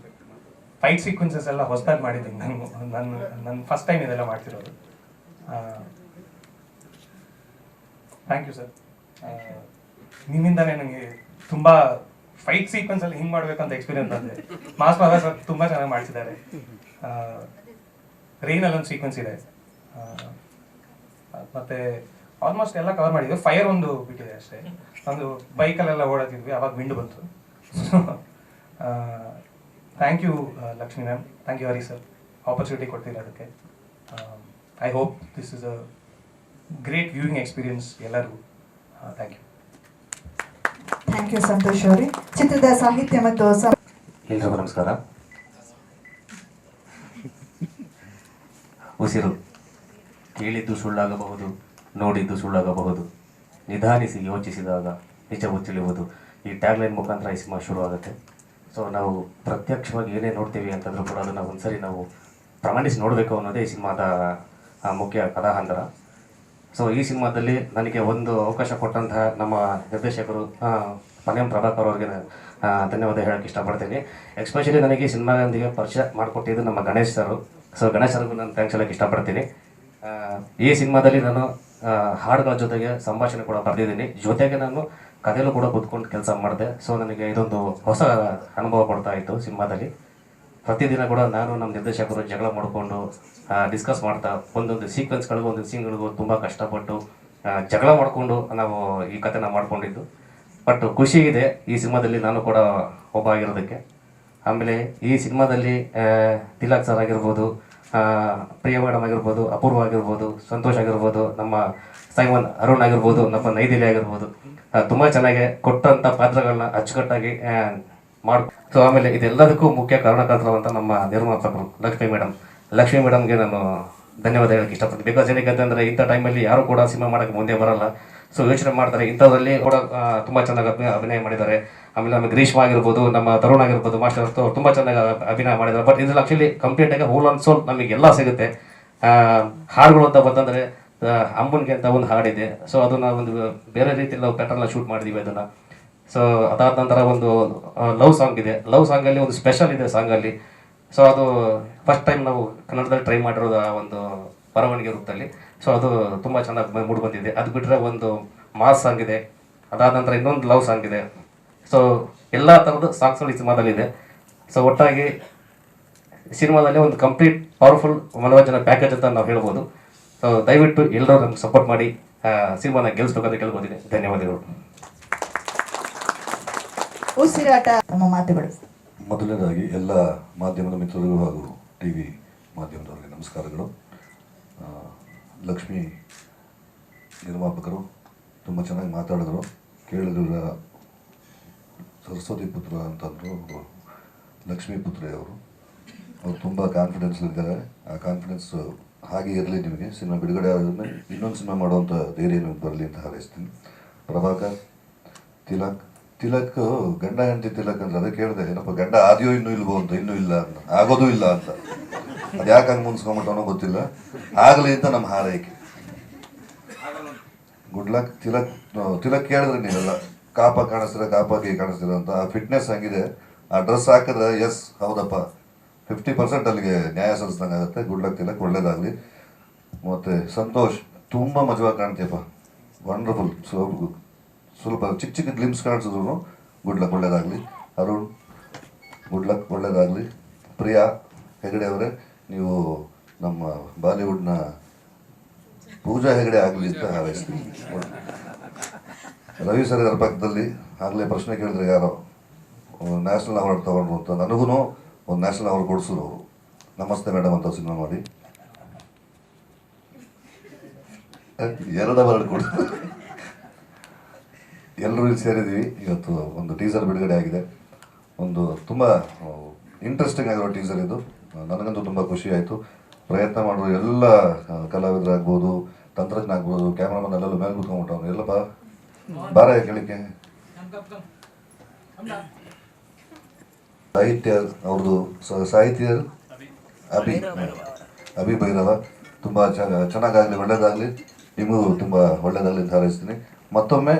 ಫೈಟ್ ಸೀಕ್ವೆನ್ಸಸ್ ಎಲ್ಲ ಹೊಸದಾಗಿ ಮಾಡಿದ್ದೀನಿ. ನನ್ನ ಫಸ್ಟ್ ಟೈಮ್ ಇದೆಲ್ಲ ಮಾಡ್ತಿರೋದು. Thank you sir. ನಿಮ್ಮಿಂದಲೇ ನನಗೆ ತುಂಬ ಫೈಟ್ ಸೀಕ್ವೆನ್ಸಲ್ಲಿ ಹಿಂಗೆ ಮಾಡಬೇಕಂತ ಎಕ್ಸ್ಪೀರಿಯನ್ಸ್ ಬಂದಿದೆ. ಮಾಸ್ ಸರ್ ತುಂಬ ಚೆನ್ನಾಗಿ ಮಾಡ್ತಿದ್ದಾರೆ. ರೈನಲ್ಲಿ ಒಂದು ಸೀಕ್ವೆನ್ಸ್ ಇದೆ, ಮತ್ತು ಆಲ್ಮೋಸ್ಟ್ ಎಲ್ಲ ಕವರ್ ಮಾಡಿದ್ವಿ. ಫೈರ್ ಒಂದು ಬಿಟ್ಟಿದೆ ಅಷ್ಟೇ. ಒಂದು ಬೈಕಲ್ಲೆಲ್ಲ ಓಡಾಡ್ತಿದ್ವಿ, ಆವಾಗ ವಿಂಡ್ ಬಂತು. Thank you Lakshmi ma'am, thank you Hari sir, opportunity ಕೊಡ್ತಿರೋದಕ್ಕೆ. I hope this is a great viewing experience ಎಲ್ಲರಿಗೂ. Thank you. Thank you Santosh ಅವರೇ. ಚಿತ್ರದ ಸಾಹಿತ್ಯ ಮತ್ತು ಎಲ್ರಿಗೂ ನಮಸ್ಕಾರ. ಉಸಿರು. ಕೇಳಿದ್ದು ಸುಳ್ಳಾಗಬಹುದು, ನೋಡಿದ್ದು ಸುಳ್ಳಾಗಬಹುದು, ನಿಧಾನಿಸಿ ಯೋಚಿಸಿದಾಗ ನಿಜವು ತಿಳಿಯುವುದು. ಈ ಟ್ಯಾಗ್ಲೈನ್ ಮುಖಾಂತರ ಈ ಸಿನಿಮಾ ಶುರು ಆಗುತ್ತೆ. ಸೊ ನಾವು ಪ್ರತ್ಯಕ್ಷವಾಗಿ ಏನೇ ನೋಡ್ತೀವಿ ಅಂತಂದ್ರೂ ಕೂಡ ಅದನ್ನು ಒಂದ್ಸರಿ ನಾವು ಪ್ರಮಾಣಿಸಿ ನೋಡಬೇಕು ಅನ್ನೋದೇ ಈ ಸಿನಿಮಾದ ಮುಖ್ಯ ಕಥಾಹಂತರ. ಸೊ ಈ ಸಿನಿಮಾದಲ್ಲಿ ನನಗೆ ಒಂದು ಅವಕಾಶ ಕೊಟ್ಟಂತಹ ನಮ್ಮ ನಿರ್ದೇಶಕರು ಪನ್ಯಂ ಪ್ರಭಾಕರ್ ಅವ್ರಿಗೆ ಧನ್ಯವಾದ ಹೇಳೋಕ್ಕೆ ಇಷ್ಟಪಡ್ತೀನಿ. ಎಸ್ಪೆಷಲಿ ನನಗೆ ಈ ಸಿನಿಮಾದೊಂದಿಗೆ ಪರಿಚಯ ಮಾಡಿಕೊಟ್ಟಿದ್ದು ನಮ್ಮ ಗಣೇಶ್ ಸರು. ಸೊ ಗಣೇಶ್ ಸರ್ಗೂ ನಾನು ಥ್ಯಾಂಕ್ಸ್ ಹೇಳೋಕ್ಕೆ ಇಷ್ಟಪಡ್ತೀನಿ. ಈ ಸಿನಿಮಾದಲ್ಲಿ ನಾನು ಹಾಡುಗಳ ಜೊತೆಗೆ ಸಂಭಾಷಣೆ ಕೂಡ ಬರೆದಿದ್ದೀನಿ. ಜೊತೆಗೆ ನಾನು ಕಥೆಯಲ್ಲೂ ಕೂಡ ಕೂತ್ಕೊಂಡು ಕೆಲಸ ಮಾಡಿದೆ. ಸೊ ನನಗೆ ಇದೊಂದು ಹೊಸ ಅನುಭವ ಕೊಡ್ತಾ ಇತ್ತು. ಸಿನಿಮಾದಲ್ಲಿ ಪ್ರತಿದಿನ ಕೂಡ ನಾನು ನಮ್ಮ ನಿರ್ದೇಶಕರು ಜಗಳ ಮಾಡಿಕೊಂಡು ಡಿಸ್ಕಸ್ ಮಾಡ್ತಾ ಒಂದೊಂದು ಸೀಕ್ವೆನ್ಸ್ಗಳಿಗೂ ಒಂದೊಂದು ಸೀನ್ಗಳಿಗೂ ತುಂಬ ಕಷ್ಟಪಟ್ಟು ಜಗಳ ಮಾಡಿಕೊಂಡು ನಾವು ಈ ಕಥೆನ ಮಾಡ್ಕೊಂಡಿದ್ದು. ಬಟ್ ಖುಷಿ ಇದೆ ಈ ಸಿನಿಮಾದಲ್ಲಿ ನಾನು ಕೂಡ ಒಬ್ಬ ಆಗಿರೋದಕ್ಕೆ. ಆಮೇಲೆ ಈ ಸಿನಿಮಾದಲ್ಲಿ ತಿಲಕ್ ಸರ್ ಆಗಿರ್ಬೋದು, ಪ್ರಿಯ ಮೇಡಮ್ ಆಗಿರ್ಬೋದು, ಅಪೂರ್ವ ಆಗಿರ್ಬೋದು, ಸಂತೋಷ್ ಆಗಿರ್ಬೋದು, ನಮ್ಮ ಸೈಮನ್ ಅರುಣ್ ಆಗಿರ್ಬೋದು, ನಮ್ಮ ನೈದಿಲಿ ಆಗಿರ್ಬೋದು, ತುಂಬ ಚೆನ್ನಾಗಿ ಕೊಟ್ಟಂಥ ಪಾತ್ರಗಳನ್ನ ಅಚ್ಚುಕಟ್ಟಾಗಿ ಸೊ ಆಮೇಲೆ ಇದೆಲ್ಲದಕ್ಕೂ ಮುಖ್ಯ ಕಾರಣಕರ್ತರಂತ ನಮ್ಮ ನಿರ್ಮಾಪಕರು ಲಕ್ಷ್ಮೀ ಮೇಡಮ್ಗೆ ನಾನು ಧನ್ಯವಾದ ಹೇಳಕ್ಕೆ ಇಷ್ಟಪಡ್ತೀನಿ. ಬಿಕಾಸ್ ಏನಕ್ಕೆ ಅಂತಂದರೆ ಇಂಥ ಟೈಮಲ್ಲಿ ಯಾರು ಕೂಡ ಸಿನಿಮಾ ಮಾಡೋಕ್ಕೆ ಮುಂದೆ ಬರಲ್ಲ. ಸೊ ಯೋಚನೆ ಮಾಡ್ತಾರೆ. ಇಂಥದ್ರಲ್ಲಿ ಕೂಡ ತುಂಬ ಚೆನ್ನಾಗಿ ಅಭಿನಯ ಮಾಡಿದ್ದಾರೆ. ಆಮೇಲೆ ನಮ್ಮ ಗ್ರೀಷ್ಮ ಆಗಿರ್ಬೋದು, ನಮ್ಮ ತರುಣ್ ಆಗಿರ್ಬೋದು, ಮಾಸ್ಟರ್ ಅವ್ರು ತುಂಬ ಚೆನ್ನಾಗಿ ಅಭಿನಯ ಮಾಡಿದ್ದಾರೆ. ಬಟ್ ಇದ್ರಲ್ಲಿ ಆ್ಯಕ್ಚುಲಿ ಕಂಪ್ಲೀಟಾಗಿ ಹೋಲ್ ಆನ್ ಸೋಲ್ ನಮಗೆಲ್ಲ ಸಿಗುತ್ತೆ. ಹಾಡುಗಳು ಅಂತ ಬಂತಂದರೆ ಅಂಬನ್ಗೆ ಅಂತ ಒಂದು ಹಾಡಿದೆ. ಸೊ ಅದನ್ನು ಒಂದು ಬೇರೆ ರೀತಿಯಲ್ಲಿ ನಾವು ಪ್ಯಾಟರ್ನ ಶೂಟ್ ಮಾಡಿದ್ದೀವಿ ಅದನ್ನು. ಸೊ ಅದಾದ ನಂತರ ಒಂದು ಲವ್ ಸಾಂಗ್ ಇದೆ. ಲವ್ ಸಾಂಗಲ್ಲಿ ಒಂದು ಸ್ಪೆಷಲ್ ಇದೆ ಸಾಂಗಲ್ಲಿ. ಸೊ ಅದು ಫಸ್ಟ್ ಟೈಮ್ ನಾವು ಕನ್ನಡದಲ್ಲಿ ಟ್ರೈ ಮಾಡಿರೋದು ಆ ಒಂದು ಬರವಣಿಗೆ ರೂಪದಲ್ಲಿ. ಸೊ ಅದು ತುಂಬ ಚೆನ್ನಾಗಿ ಮೂಡಿ ಬಂದಿದೆ. ಅದು ಬಿಟ್ಟರೆ ಒಂದು ಮಾಸ್ ಸಾಂಗ್ ಇದೆ. ಅದಾದ ನಂತರ ಇನ್ನೊಂದು ಲವ್ ಸಾಂಗ್ ಇದೆ. ಸೊ ಎಲ್ಲ ಥರದ ಸಾಂಗ್ಸ್ಗಳು ಈ ಸಿನಿಮಾದಲ್ಲಿದೆ. ಸೊ ಒಟ್ಟಾಗಿ ಸಿನಿಮಾದಲ್ಲಿ ಒಂದು ಕಂಪ್ಲೀಟ್ ಪವರ್ಫುಲ್ ಮನೋರಂಜನಾ ಪ್ಯಾಕೇಜ್ ಅಂತ ನಾವು ಹೇಳ್ಬೋದು. ಸೊ ದಯವಿಟ್ಟು ಎಲ್ಲರೂ ನಮ್ಗೆ ಸಪೋರ್ಟ್ ಮಾಡಿ ಸಿನಿಮಾನ ಗೆಲ್ಲಿಸ್ಬೇಕಂತ ಕೇಳ್ಬೋದಿದೆ. ಧನ್ಯವಾದಗಳು. ಉಸಿರಾಟ ನಮ್ಮ ಮಾತುಗಳು. ಮೊದಲನೇದಾಗಿ ಎಲ್ಲ ಮಾಧ್ಯಮದ ಮಿತ್ರರಿಗೂ ಹಾಗೂ ಟಿ ವಿ ಮಾಧ್ಯಮದವರಿಗೆ ನಮಸ್ಕಾರಗಳು. ಲಕ್ಷ್ಮಿ ನಿರ್ಮಾಪಕರು ತುಂಬ ಚೆನ್ನಾಗಿ ಮಾತಾಡಿದ್ರು. ಕೇಳಿದ್ರ ಸರಸ್ವತಿ ಪುತ್ರ ಅಂತಂದರು, ಲಕ್ಷ್ಮೀ ಪುತ್ರಿ ಅವರು ತುಂಬ ಕಾನ್ಫಿಡೆನ್ಸ್ಲಿದ್ದಾರೆ. ಆ ಕಾನ್ಫಿಡೆನ್ಸ್ ಹಾಗೆ ಇರಲಿ ನಿಮಗೆ. ಸಿನಿಮಾ ಬಿಡುಗಡೆ ಆದಮೇಲೆ ಇನ್ನೊಂದು ಸಿನಿಮಾ ಮಾಡುವಂಥ ಧೈರ್ಯ ನಿಮ್ಗೆ ಬರಲಿ ಅಂತ ಹಾರೈಸ್ತೀನಿ. ಪ್ರಭಾಕರ್, ತಿಲಕ್ ಗಂಡ ಹೆಂಡತಿ ತಿಲಕ್ ಅಂದ್ರೆ ಅದೇ ಕೇಳಿದೆ, ಏನಪ್ಪ ಗಂಡ ಆದಿಯೋ ಇನ್ನೂ ಇಲ್ವೋ ಅಂತ. ಇನ್ನೂ ಇಲ್ಲ ಅಂತ, ಆಗೋದು ಇಲ್ಲ ಅಂತ. ಅದು ಯಾಕೆ ಹಂಗೆ ಮುನ್ಸ್ಕೊಂಬಿಟ್ಟವನೋ ಗೊತ್ತಿಲ್ಲ. ಆಗಲಿ ಅಂತ ನಮ್ಮ ಹಾರೈಕೆ. Good luck. ತಿಲಕ್ ಕೇಳಿದ್ರೆ ನೀವೆಲ್ಲ ಕಾಪ ಕಾಣಿಸ್ತೀರ, ಕಾಪಾಗಿ ಕಾಣಿಸ್ತೀರ ಅಂತ. ಆ ಫಿಟ್ನೆಸ್ ಹಂಗಿದೆ. ಆ ಡ್ರೆಸ್ ಹಾಕಿದ್ರೆ ಎಸ್ ಹೌದಪ್ಪ 50% ಅಲ್ಲಿಗೆ ನ್ಯಾಯ ಸಲ್ಲಿಸ್ದಂಗೆ ಆಗುತ್ತೆ. ಗುಡ್ ಲಕ್ ತಿಲಕ್, ಒಳ್ಳೇದಾಗಲಿ. ಮತ್ತು ಸಂತೋಷ್ ತುಂಬ ಮಜವಾಗಿ ಕಾಣ್ತೀಯಪ್ಪ, ವಂಡರ್ಫುಲ್. ಸ್ವಲ್ಪ ಚಿಕ್ಕ ಚಿಕ್ಕ ಗ್ಲಿಮ್ಸ್ ಕಾಣಿಸಿದ್ರು ಗುಡ್ ಲಕ್, ಒಳ್ಳೇದಾಗಲಿ. ಅರುಣ್ ಗುಡ್ ಲಕ್, ಒಳ್ಳೇದಾಗಲಿ. ಪ್ರಿಯಾ ಹೆಗಡೆ ಅವರೇ, ನೀವು ನಮ್ಮ ಬಾಲಿವುಡ್ನ ಪೂಜಾ ಹೆಗಡೆ ಆಗಲಿ ಅಂತ ಹಾರೈಸ್ತೀನಿ. ರವಿ ಸರ್ ಇದರ ಪಕ್ಕದಲ್ಲಿ ಆಗಲೇ ಪ್ರಶ್ನೆ ಕೇಳಿದ್ರೆ ಯಾರೋ ನ್ಯಾಷನಲ್ ಅವಾರ್ಡ್ ತಗೊಂಡ್ರು ಅಂತ. ನನಗೂ ಒಂದು ನ್ಯಾಷನಲ್ ಅವಾರ್ಡ್ ಕೊಡಿಸಿದ್ರು ಅವರು. ನಮಸ್ತೆ ಮೇಡಮ್ ಅಂತ ಸಿನಿಮಾ ಮಾಡಿ 2 ಅವಾರ್ಡ್ ಕೊಡಿಸಿದ್ರು. ಎಲ್ಲರೂ ಇಲ್ಲಿ ಸೇರಿದ್ದೀವಿ. ಇವತ್ತು ಒಂದು ಟೀಸರ್ ಬಿಡುಗಡೆ ಆಗಿದೆ. ಒಂದು ತುಂಬ ಇಂಟ್ರೆಸ್ಟಿಂಗ್ ಆಗಿರೋ ಟೀಸರ್ ಇದು. ನನಗಂತೂ ತುಂಬ ಖುಷಿ ಆಯಿತು. ಪ್ರಯತ್ನ ಮಾಡುವ ಎಲ್ಲ ಕಲಾವಿದರಾಗ್ಬೋದು, ತಂತ್ರಜ್ಞ ಆಗ್ಬೋದು, ಕ್ಯಾಮ್ರಾಮನ್ ಎಲ್ಲೆಲ್ಲ ಮೇಲೆ ಕೂತ್ಕೊಂಡ್ಬಿಟ್ಟು ಎಲ್ಲಪ್ಪ ಬಾರ ಕೇಳಿಕೆ. ಸಾಹಿತ್ಯ ಅವ್ರದ್ದು ಸಾಹಿತ್ಯರು ಅಭಿ ಭೈರವ ತುಂಬ ಚೆನ್ನಾಗಾಗಲಿ, ಒಳ್ಳೇದಾಗಲಿ. ನಿಮಗೂ ತುಂಬ ಒಳ್ಳೇದಾಗಲಿ ಅಂತ ಹಾರೈಸ್ತೀನಿ. ಮತ್ತೊಮ್ಮೆ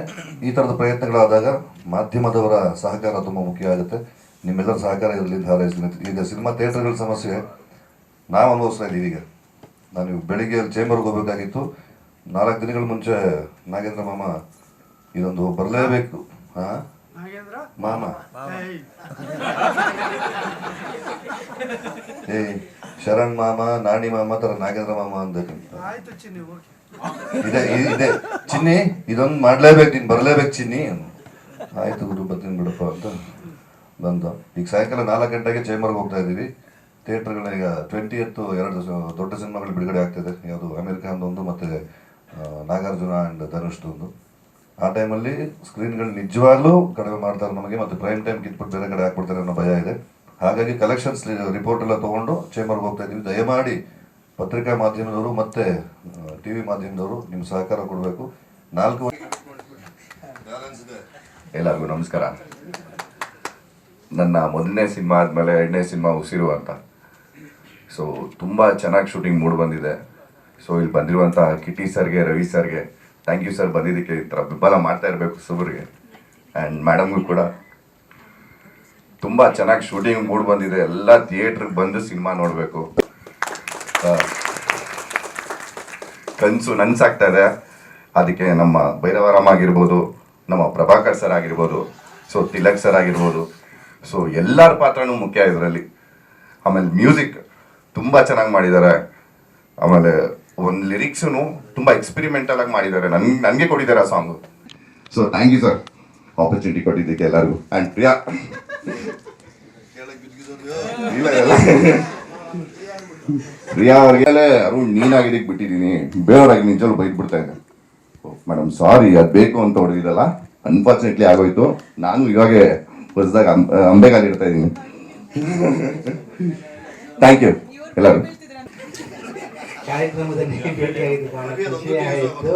ಈ ಥರದ ಪ್ರಯತ್ನಗಳಾದಾಗ ಮಾಧ್ಯಮದವರ ಸಹಕಾರ ತುಂಬ ಮುಖ್ಯ ಆಗುತ್ತೆ. ನಿಮ್ಮೆಲ್ಲರ ಸಹಕಾರ ಇರಲಿ ಅಂತ ಹಾರೈಸ್ತೀನಿ. ಈಗ ಸಿನಿಮಾ ಥಿಯೇಟರ್ಗಳ ಸಮಸ್ಯೆ ನಾವು ಅನುಭವಿಸ್ತಾ ಇದ್ದೀವಿ. ಈಗ ನಾನು ಬೆಳಿಗ್ಗೆ ಚೇಂಬರ್ಗೆ ಹೋಗ್ಬೇಕಾಗಿತ್ತು. 4 ದಿನಗಳ ಮುಂಚೆ ನಾಗೇಂದ್ರ ಮಾಮ ಇದೊಂದು ಬರಲೇಬೇಕು. ಮಾಮ ಶರಣ್ ಮಾಮ, ನಾಣಿ ಮಾಮ ಥರ ನಾಗೇಂದ್ರ ಮಾಮ ಅಂಬೇಕಂತ ಇದೆ ಚಿನ್ನಿ, ಇದೊಂದು ಮಾಡ್ಲೇಬೇಕು, ನೀನು ಬರಲೇಬೇಕು ಚಿನ್ನಿ. ಆಯ್ತು ಗುರು ಬರ್ತೀನಿ ಬಿಡಪ್ಪ ಅಂತ ಬಂದ. ಈಗ ಸಾಯಂಕಾಲ 4 ಗಂಟೆಗೆ ಚೇಂಬರ್ಗೆ ಹೋಗ್ತಾ ಇದ್ದೀವಿ. ಥಿಯೇಟರ್ಗಳ ಈಗ 20th 2 ದೊಡ್ಡ ಸಿನಿಮಾಗಳು ಬಿಡುಗಡೆ ಆಗ್ತಿದೆ. ಯಾವುದು ಅಮೆರಿಕಾಂದೊಂದು ಮತ್ತು ನಾಗಾರ್ಜುನ ಆ್ಯಂಡ್ ಧನುಷ್ದೊಂದು. ಆ ಟೈಮಲ್ಲಿ ಸ್ಕ್ರೀನ್ಗಳು ನಿಜವಾಗ್ಲೂ ಕಡಿಮೆ ಮಾಡ್ತಾರೆ ನಮಗೆ, ಮತ್ತು ಪ್ರೈಮ್ ಟೈಮ್ ಕಿತ್ಬಿಟ್ಟು ಬೇರೆ ಕಡೆ ಹಾಕ್ಬಿಡ್ತಾರೆ ಅನ್ನೋ ಭಯ ಇದೆ. ಹಾಗಾಗಿ ಕಲೆಕ್ಷನ್ಸ್ ರಿಪೋರ್ಟ್ ಎಲ್ಲ ತೊಗೊಂಡು ಚೇಂಬರ್ಗೆ ಹೋಗ್ತಾ ಇದ್ದೀವಿ. ದಯಮಾಡಿ ಪತ್ರಿಕಾ ಮಾಧ್ಯಮದವರು ಮತ್ತು ಟಿ ವಿ ಮಾಧ್ಯಮದವರು ನಿಮ್ಮ ಸಹಕಾರ ಕೊಡಬೇಕು. 4 ಎಲ್ಲರಿಗೂ ನಮಸ್ಕಾರ. ನನ್ನ ಮೊದಲನೇ ಸಿನಿಮಾ ಆದಮೇಲೆ 2ನೇ ಸಿನಿಮಾ ಉಸಿರು ಅಂತ. ಸೊ ತುಂಬ ಚೆನ್ನಾಗಿ ಶೂಟಿಂಗ್ ಮೂಡ್ ಬಂದಿದೆ. ಸೊ ಇಲ್ಲಿ ಬಂದಿರುವಂಥ ಕಿಟಿ ಸರ್ಗೆ, ರವಿ ಸರ್ಗೆ ಥ್ಯಾಂಕ್ ಯು ಸರ್. ಬಂದಿದ್ದಕ್ಕೆ ಈ ಥರ ಬೆಂಬಲ ಮಾಡ್ತಾ ಇರಬೇಕು ಸುಬ್ರಿಗೆ ಆ್ಯಂಡ್ ಮೇಡಮ್ಗೂ ಕೂಡ. ತುಂಬ ಚೆನ್ನಾಗಿ ಶೂಟಿಂಗ್ ಮೂಡ್ ಬಂದಿದೆ. ಎಲ್ಲ ಥಿಯೇಟ್ರಿಗೆ ಬಂದು ಸಿನಿಮಾ ನೋಡಬೇಕು. ಕನಸು ನನಸಾಗ್ತಾ ಇದೆ. ಅದಕ್ಕೆ ನಮ್ಮ ಭೈರವರಾಮ್ ಆಗಿರ್ಬೋದು, ನಮ್ಮ ಪ್ರಭಾಕರ್ ಸರ್ ಆಗಿರ್ಬೋದು, ಸೊ ತಿಲಕ್ ಸರ್ ಆಗಿರ್ಬೋದು, ಸೊ ಎಲ್ಲರ ಪಾತ್ರನೂ ಮುಖ್ಯ ಇದರಲ್ಲಿ. ಆಮೇಲೆ ಮ್ಯೂಸಿಕ್ ತುಂಬ ಚೆನ್ನಾಗಿ ಮಾಡಿದ್ದಾರೆ. ಆಮೇಲೆ ಒಂದು ಲಿರಿಕ್ಸೂ ತುಂಬ ಎಕ್ಸ್ಪೆರಿಮೆಂಟಲ್ ಆಗಿ ಮಾಡಿದ್ದಾರೆ. ನನಗೆ ಕೊಟ್ಟಿದ್ದಾರೆ ಆ song. So thank you sir opportunity ಕೊಟ್ಟಿದ್ದಕ್ಕೆ ಎಲ್ಲರಿಗೂ. ಆ್ಯಂಡ್ ಪ್ರಿಯಾ ಇಲ್ಲ ಎಲ್ಲ ಪ್ರಿಯಾ ಅವ್ರಿಗೆಲ್ಲ ಅರುಣ್ ನೀನಾಗಿದ್ದಕ್ಕೆ ಬಿಟ್ಟಿದ್ದೀನಿ, ಬೇರೆಯವ್ರಾಗಿ ನಿಜವೂ ಬೈದ್ಬಿಡ್ತಾ ಇದ್ದೆ. ಮೇಡಮ್ ಸಾರಿ, ಅದು ಬೇಕು ಅಂತ ಹೊಡೆದಿದ್ದಲ್ಲ, ಅನ್ಫಾರ್ಚುನೇಟ್ಲಿ ಆಗೋಯ್ತು. ನಾನು ಇವಾಗ ಹೊಸದಾಗ ಅಂಬೆಗಾಲಿ ಇಡ್ತಾ ಇದ್ದೀನಿ. ಥ್ಯಾಂಕ್ ಯು ಎಲ್ಲರೂ. ಕಾರ್ಯಕ್ರಮದಲ್ಲಿ ಭೇಟಿಯಾಗಿದ್ದು ಬಹಳ ಖುಷಿ ಆಯಿತು.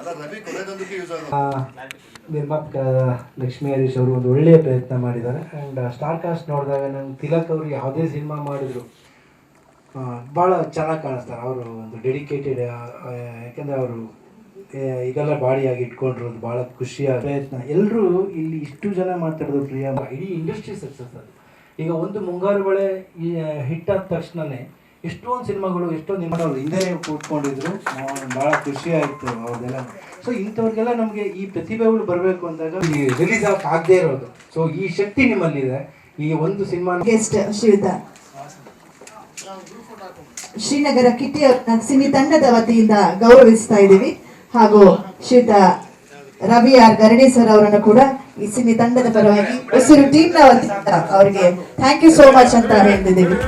ಅಲ್ಲ ರವಿ ಕೊನೆದೊಂದಕ್ಕೆ ಯೂಸ್ ಆಗೋದು. ನಿರ್ಮಾಪಕ ಲಕ್ಷ್ಮೀ ಹರೀಶ್ ಅವರು ಒಂದು ಒಳ್ಳೆಯ ಪ್ರಯತ್ನ ಮಾಡಿದ್ದಾರೆ. ಆ್ಯಂಡ್ ಸ್ಟಾರ್ ಕಾಸ್ಟ್ ನೋಡಿದಾಗ ನಂಗೆ ತಿಲಕ್ ಅವರು ಯಾವುದೇ ಸಿನಿಮಾ ಮಾಡಿದ್ರು ಭಾಳ ಚೆನ್ನಾಗಿ ಕಾಣಿಸ್ತಾರೆ. ಅವರು ಒಂದು ಡೆಡಿಕೇಟೆಡ್, ಯಾಕೆಂದರೆ ಅವರು ಈಗೆಲ್ಲ ಬಾಡಿಯಾಗಿ ಇಟ್ಕೊಂಡಿರೋದು ಭಾಳ ಖುಷಿಯಾದ ಪ್ರಯತ್ನ. ಎಲ್ಲರೂ ಇಲ್ಲಿ ಇಷ್ಟು ಜನ ಮಾತಾಡೋದು ಪ್ರಿಯ, ಇಡೀ ಇಂಡಸ್ಟ್ರಿ ಸಕ್ಸಸ್ ಅದು. ಈಗ ಒಂದು ಮುಂಗಾರು ಮಳೆ ಹಿಟ್ ಆದ ತಕ್ಷಣವೇ ಎಷ್ಟೊಂದು ಸಿನಿಮಾಗಳು, ಎಷ್ಟೊಂದು ನಿಮ್ಮನವ್ರು ಹಿಂದೆ ಕೂತ್ಕೊಂಡಿದ್ರು, ಭಾಳ ಖುಷಿ ಆಯಿತು ಅವ್ರದ್ದೆಲ್ಲ. ಸೊ ಇಂಥವ್ರಿಗೆಲ್ಲ ನಮಗೆ ಈ ಪ್ರತಿಭೆಗಳು ಬರಬೇಕು ಅಂದಾಗ ಈ ರಿಲೀಸ್ ಆಗದೇ ಇರೋದು. ಸೊ ಈ ಶಕ್ತಿ ನಿಮ್ಮಲ್ಲಿದೆ. ಈ ಒಂದು ಸಿನಿಮಾ ಗೆಸ್ಟ್ ಶ್ರೀಯುತ ಶ್ರೀನಗರ ಕಿಟ್ಟಿ ಅವ್ರನ್ನ ಸಿನಿ ತಂಡದ ವತಿಯಿಂದ ಗೌರವಿಸ್ತಾ ಇದ್ದೀವಿ. ಹಾಗೂ ಶ್ರೀಯುತ ರವಿ ಆರ್ ಗರಡಿ ಸರ್ ಅವರನ್ನು ಕೂಡ ಈ ಸಿನಿ ತಂಡದ ಪರವಾಗಿ ಉಸಿರು ಟೀಮ್ನ ವತಿಯಿಂದ ಅವರಿಗೆ ಥ್ಯಾಂಕ್ ಯು ಸೋ ಮಚ್ ಅಂತ ಹೇಳ್ತಿದ್ದೀವಿ.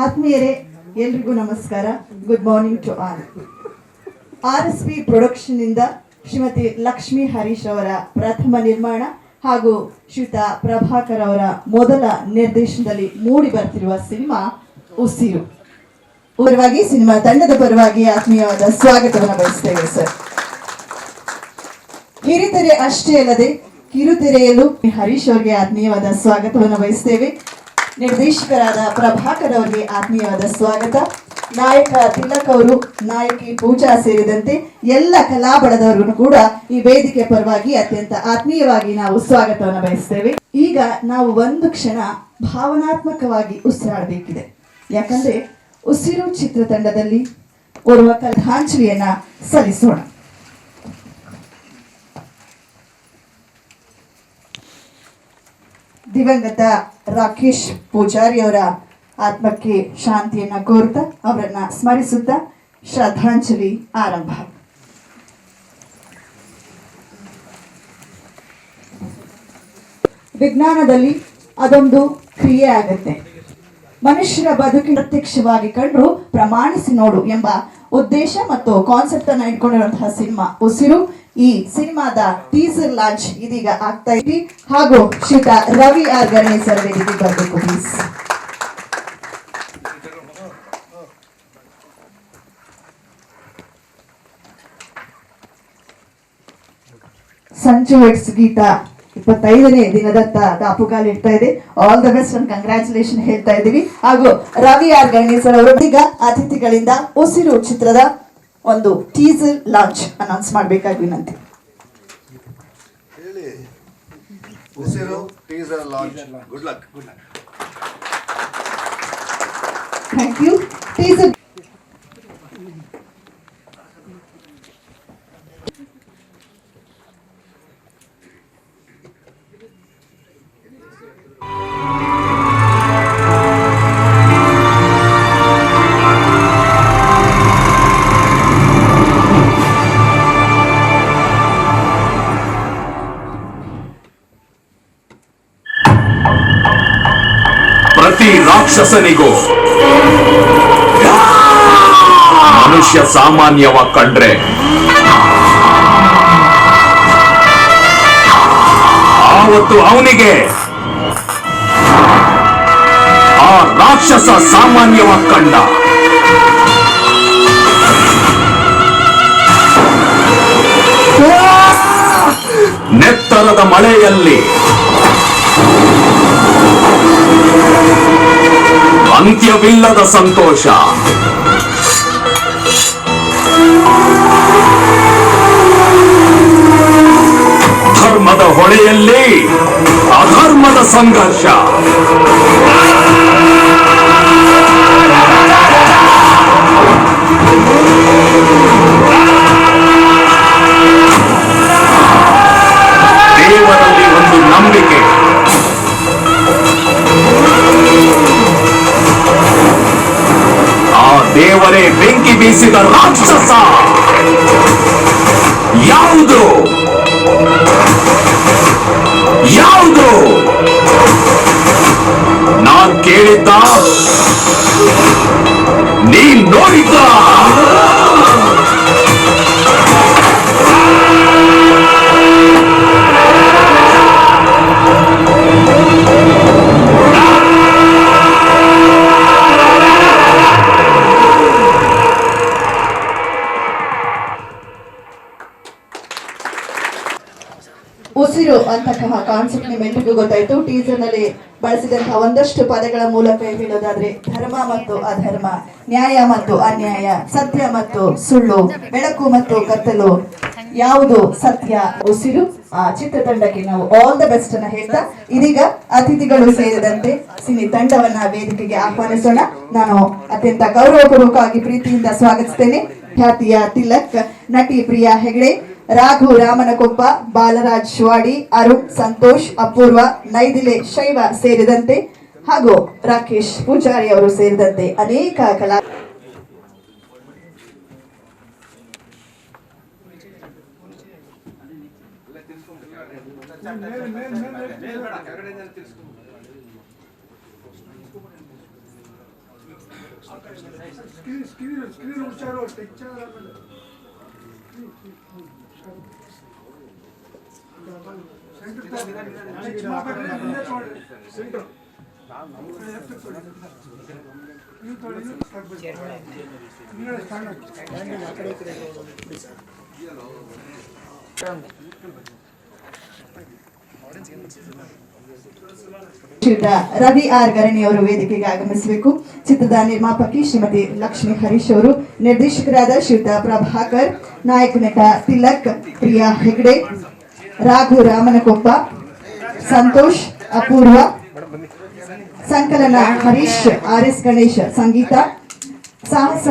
ಆತ್ಮೀಯರೇ, ಎಲ್ರಿಗೂ ನಮಸ್ಕಾರ. Good morning to all. RSP production ಇಂದ ಶ್ರೀಮತಿ ಲಕ್ಷ್ಮೀ ಹರೀಶ್ ಅವರ ಪ್ರಥಮ ನಿರ್ಮಾಣ ಹಾಗೂ ಶ್ರೀಯುತ ಪ್ರಭಾಕರ್ ಅವರ ಮೊದಲ ನಿರ್ದೇಶನದಲ್ಲಿ ಮೂಡಿ ಬರ್ತಿರುವ ಸಿನಿಮಾ ಉಸಿರು. ಪರವಾಗಿ ಸಿನಿಮಾ ತಂಡದ ಪರವಾಗಿ ಆತ್ಮೀಯವಾದ ಸ್ವಾಗತವನ್ನು ಬಯಸ್ತೇವೆ ಸರ್. ಹಿರಿತೆರೆ ಅಷ್ಟೇ ಅಲ್ಲದೆ ಕಿರುತೆರೆಯಲ್ಲೂ ಹರೀಶ್ ಅವರಿಗೆ ಆತ್ಮೀಯವಾದ ಸ್ವಾಗತವನ್ನು ಬಯಸ್ತೇವೆ. ನಿರ್ದೇಶಕರಾದ ಪ್ರಭಾಕರ್ ಅವರಿಗೆ ಆತ್ಮೀಯವಾದ ಸ್ವಾಗತ. ನಾಯಕ ತಿಲಕ್ ಅವರು, ನಾಯಕಿ ಪೂಜಾ ಸೇರಿದಂತೆ ಎಲ್ಲ ಕಲಾಬಳದವರಿಗೂ ಕೂಡ ಈ ವೇದಿಕೆ ಪರವಾಗಿ ಅತ್ಯಂತ ಆತ್ಮೀಯವಾಗಿ ನಾವು ಸ್ವಾಗತವನ್ನು ಬಯಸ್ತೇವೆ. ಈಗ ನಾವು ಒಂದು ಕ್ಷಣ ಭಾವನಾತ್ಮಕವಾಗಿ ಉಸಿರಾಡಬೇಕಿದೆ. ಯಾಕಂದ್ರೆ ಉಸಿರು ಚಿತ್ರತಂಡದಲ್ಲಿ ಓರ್ವ ಶ್ರದ್ಧಾಂಜಲಿಯನ್ನ ಸಲ್ಲಿಸೋಣ. ದಿವಂಗತ ರಾಕೇಶ್ ಪೂಜಾರಿ ಅವರ ಆತ್ಮಕ್ಕೆ ಶಾಂತಿಯನ್ನ ಕೋರುತ್ತಾ ಅವರನ್ನ ಸ್ಮರಿಸುತ್ತಾ ಶ್ರದ್ಧಾಂಜಲಿ ಆರಂಭ. ವಿಜ್ಞಾನದಲ್ಲಿ ಅದೊಂದು ಕ್ರಿಯೆ ಆಗತ್ತೆ. ಮನುಷ್ಯರ ಬದುಕಿನ ಪ್ರತ್ಯಕ್ಷವಾಗಿ ಕಂಡ್ರು ಪ್ರಮಾಣಿಸಿ ನೋಡು ಎಂಬ ಉದ್ದೇಶ ಮತ್ತು ಕಾನ್ಸೆಪ್ಟ್ ಅನ್ನ ಇಟ್ಕೊಂಡಿರುವಂತಹ ಸಿನಿಮಾ ಉಸಿರು. ಈ ಸಿನಿಮಾದ ಟೀಸರ್ ಲಾಂಚ್ ಇದೀಗ ಆಗ್ತಾ ಇದೆ. ಹಾಗೂ ಶ್ರೀಯುತ ರವಿ ಆರ್ ಗಣೇಶ್ ಸರ್ ವೇದಿಕೆ ಬರಬೇಕು ಪ್ಲೀಸ್. ಸಂಜು ವೆಟ್ಸ್ ಗೀತ 25ನೇ ದಿನದತ್ತ ದಾಪುಗಾಲ್ ಇಡ್ತಾ ಇದೆ. All the best and congratulation ಹೇಳ್ತಾ ಇದ್ದೀವಿ. ಹಾಗೂ ರವಿ ಆರ್ ಗಣೇಶ್ ಅವರು ಈಗ ಅತಿಥಿಗಳಿಂದ ಉಸಿರು ಚಿತ್ರದ ಒಂದು ಟೀಸರ್ ಲಾಂಚ್ ಅನೌನ್ಸ್ ಮಾಡಬೇಕಾಗಿ ವಿನಂತಿ. Usiru teaser launch. Good luck. Thank you. Teaser ಪ್ರತಿ ರಾಕ್ಷಸನಿಗೂ ಮನುಷ್ಯ ಸಾಮಾನ್ಯವಾಗಿ ಕಂಡ್ರೆ ಆವತ್ತು ಅವನಿಗೆ ಆ ರಾಕ್ಷಸ ಸಾಮಾನ್ಯವಾಗಿ ಕಂಡ. ನೆತ್ತರದ ಮಳೆಯಲ್ಲಿ ಅಂತ್ಯವಿಲ್ಲದ ಸಂತೋಷ. ಧರ್ಮದ ಹೊಳೆಯಲ್ಲಿ ಅಧರ್ಮದ ಸಂಘರ್ಷ. ದೇವರಲ್ಲಿ ಒಂದು ನಂಬಿಕೆ, ಆ ದೇವರೇ ಬೆಂಕಿ ಬೀಸಿದ ರಾಕ್ಷಸ ಯಾವುದು? ಯಾವುದು? ನಾನ್ ಕೇಳಿದ್ದ, ನೀನ್ ನೋಡಿದ್ದ? ಉಸಿರು ಅಂತಕ್ಕಂತಹ ಕಾನ್ಸೆಪ್ಟ್ ನಿಮ್ಮೆಲ್ಲರಿಗೂ ಗೊತ್ತಾಯ್ತು. ಟೀಸರ್ ನಲ್ಲಿ ಬಳಸಿದಂತಹ ಒಂದಷ್ಟು ಪದಗಳ ಮೂಲಕ ಹೇಳೋದಾದ್ರೆ ಧರ್ಮ ಮತ್ತು ಅಧರ್ಮ, ನ್ಯಾಯ ಮತ್ತು ಅನ್ಯಾಯ, ಸತ್ಯ ಮತ್ತು ಸುಳ್ಳು, ಬೆಳಕು ಮತ್ತು ಕತ್ತಲು, ಯಾವುದು ಸತ್ಯ. ಉಸಿರು ಆ ಚಿತ್ರತಂಡಕ್ಕೆ ನಾವು ಆಲ್ ದ ಬೆಸ್ಟ್ ಅನ್ನ ಹೇಳ್ತಾ ಇದೀಗ ಅತಿಥಿಗಳು ಸೇರಿದಂತೆ ಸಿನಿ ತಂಡವನ್ನ ವೇದಿಕೆಗೆ ಆಹ್ವಾನಿಸೋಣ. ನಾನು ಅತ್ಯಂತ ಗೌರವಪೂರ್ವಕವಾಗಿ ಪ್ರೀತಿಯಿಂದ ಸ್ವಾಗತಿಸ್ತೇನೆ. ಖ್ಯಾತಿಯ ತಿಲಕ್, ನಟಿ ಪ್ರಿಯಾ ಹೆಗಡೆ, ರಾಘು ರಾಮನಕೊಪ್ಪ, ಬಾಲರಾಜ್ ವಾಡಿ, ಅರುಣ್, ಸಂತೋಷ್, ಅಪೂರ್ವ, ನೈದಿಲೆ ಶೈವ ಸೇರಿದಂತೆ ಹಾಗೂ ರಾಕೇಶ್ ಪೂಜಾರಿ ಅವರು ಸೇರಿದಂತೆ ಅನೇಕ ಕಲಾ ಸ್ಕ್ರೀನ್ ಹುಷಾರು ಟೆಕ್ಚರ್ ಸೆಂಟರ್ ಶ್ರೀಯುತ ರವಿ ಆರ್ ಗರಣಿ ಅವರು ವೇದಿಕೆಗೆ ಆಗಮಿಸಬೇಕು. ಚಿತ್ರದ ನಿರ್ಮಾಪಕಿ ಶ್ರೀಮತಿ ಲಕ್ಷ್ಮಿ ಹರೀಶ್ ಅವರು, ನಿರ್ದೇಶಕರಾದ ಶ್ರೀಯುತ ಪ್ರಭಾಕರ್, ನಾಯಕ ನಟ ತಿಲಕ್, ಪ್ರಿಯಾ ಹೆಗ್ಡೆ, ರಾಘು ರಾಮನಕೊಪ್ಪ, ಸಂತೋಷ್, ಅಪೂರ್ವ, ಸಂಕಲನ ಹರೀಶ್, ಆರ್.ಎಸ್. ಗಣೇಶ್, ಸಂಗೀತ, ಸಾಹಸ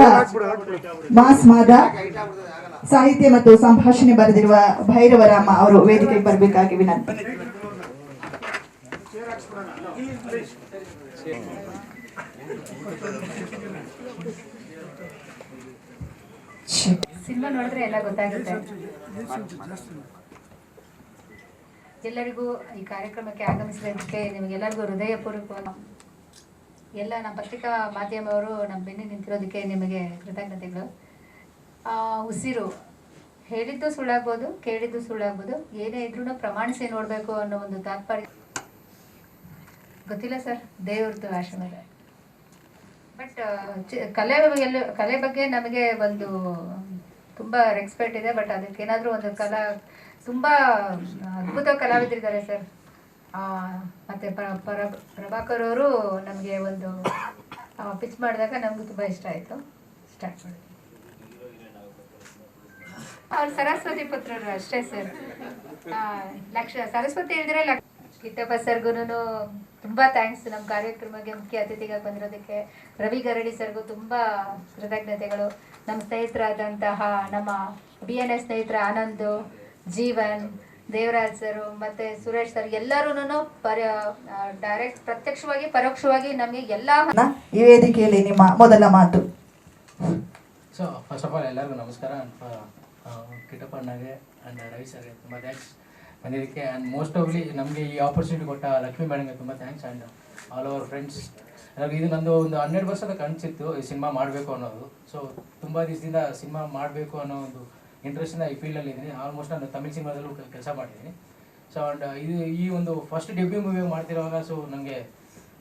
ಮಾಸ್ ಮಾದ, ಸಾಹಿತ್ಯ ಮತ್ತು ಸಂಭಾಷಣೆ ಬರೆದಿರುವ ಭೈರವರಾಮ ಅವರು ವೇದಿಕೆಗೆ ಬರಬೇಕಾಗಿ ವಿನಂತಿ. ಸಿನಿಮಾ ನೋಡಿದ್ರೆ ಎಲ್ಲ ಗೊತ್ತಾಗುತ್ತೆ. ಎಲ್ಲರಿಗೂ ಈ ಕಾರ್ಯಕ್ರಮಕ್ಕೆ ಆಗಮಿಸಿದ್ದಕ್ಕೆ ನಿಮಗೆಲ್ಲರಿಗೂ ಹೃದಯಪೂರ್ವಕ ಎಲ್ಲ ನಮ್ಮ ಪತ್ರಿಕಾ ಮಾಧ್ಯಮವರು ನಮ್ಮ ಬೆನ್ನಿ ನಿಂತಿರೋದಕ್ಕೆ ನಿಮಗೆ ಕೃತಜ್ಞತೆಗಳು. ಉಸಿರು ಹೇಳಿದ್ದು ಸುಳ್ಳಾಗ್ಬೋದು, ಕೇಳಿದ್ದು ಸುಳ್ಳಾಗ್ಬೋದು, ಏನೇ ಇದ್ರೂ ಪ್ರಮಾಣಿಸಿ ನೋಡಬೇಕು ಅನ್ನೋ ಒಂದು ತಾತ್ಪರ್ಯ ಗೊತ್ತಿಲ್ಲ ಸರ್, ದೇವ್ರದ್ದು ಆಶ್ರಮದ. ಬಟ್ ಕಲೆ ಬಗ್ಗೆ ನಮಗೆ ಒಂದು ತುಂಬ ರೆಸ್ಪೆಕ್ಟ್ ಇದೆ. ಬಟ್ ಅದಕ್ಕೇನಾದರೂ ಒಂದು ತುಂಬ ಅದ್ಭುತ ಕಲಾವಿದರಿದ್ದಾರೆ ಸರ್. ಮತ್ತು ಪ್ರಭಾಕರ್ ಅವರು ನಮಗೆ ಒಂದು ಪಿಚ್ ಮಾಡಿದಾಗ ನಮಗೂ ತುಂಬ ಇಷ್ಟ ಆಯಿತು. ಸ್ಟಾರ್ಟ್ ಮಾಡಿ. ಅವ್ರು ಸರಸ್ವತಿ ಪುತ್ರರು ಅಷ್ಟೇ ಸರ್. ಸರಸ್ವತಿ ಹೇಳಿದ್ರೆ ಕಿಟ್ಟಪ್ಪ ಸರ್ಗೂ ತುಂಬ ಥ್ಯಾಂಕ್ಸ್. ನಮ್ಮ ಕಾರ್ಯಕ್ರಮಕ್ಕೆ ಮುಖ್ಯ ಅತಿಥಿಗಾಗಿ ಬಂದಿರೋದಕ್ಕೆ ರವಿ ಗರಡಿ ಸರ್ಗೂ ತುಂಬ ಕೃತಜ್ಞತೆಗಳು. ನಮ್ಮ ಸ್ನೇಹಿತರಾದಂತಹ ನಮ್ಮ BNS ಸ್ನೇಹಿತರ ಆನಂದ್, ಜೀವನ್, ದೇವರಾಜ್ ಸರ್ ಮತ್ತು ಸುರೇಶ್ ಸರ್ ಎಲ್ಲರೂ ಡೈರೆಕ್ಟ್ ಪ್ರತ್ಯಕ್ಷವಾಗಿ ಪರೋಕ್ಷವಾಗಿ ನಮಗೆ ಎಲ್ಲ ಈ ವೇದಿಕೆಯಲ್ಲಿ ನಿಮ್ಮ ಮೊದಲ ಮಾತು. ಸೊ ಫಸ್ಟ್ ಆಫ್ ಆಲ್ ಎಲ್ಲರಿಗೂ ನಮಸ್ಕಾರ. ಕಿಟ್ಟಪ್ಪ ಅಣ್ಣಗೆ ಆ್ಯಂಡ್ ರವಿ ಸರ್ಗೆ ತುಂಬ ಥ್ಯಾಂಕ್ಸ್ ಬಂದಿದ್ದಕ್ಕೆ. ಆ್ಯಂಡ್ ಮೋಸ್ಟ್ ಆಫ್ಲಿ ನಮಗೆ ಈ ಆಪರ್ಚುನಿಟಿ ಕೊಟ್ಟ ಲಕ್ಷ್ಮೀ ಮೇಡಮ್ಗೆ ತುಂಬ thanks. And all over friends ಇದು ನಂದು ಒಂದು 12 ವರ್ಷದ ಕನಸಿತ್ತು ಈ ಸಿನಿಮಾ ಮಾಡಬೇಕು ಅನ್ನೋದು. ಸೊ ತುಂಬ ದಿವಸದಿಂದ ಸಿನಿಮಾ ಮಾಡಬೇಕು ಅನ್ನೋ ಒಂದು ಇಂಟ್ರೆಸ್ಟಿಂದ ಈ ಫೀಲ್ಡಲ್ಲಿ ಇದ್ದೀನಿ. ಆಲ್ಮೋಸ್ಟ್ ನಾನು ತಮಿಳ್ ಸಿನಿಮಾದಲ್ಲೂ ಕೆಲಸ ಮಾಡಿದ್ದೀನಿ. ಸೊ ಆ್ಯಂಡ್ ಈ ಒಂದು ಫಸ್ಟ್ ಡೆಬ್ಯೂ ಮೂವಿ ಮಾಡ್ತಿರುವಾಗ ಸೊ ನನಗೆ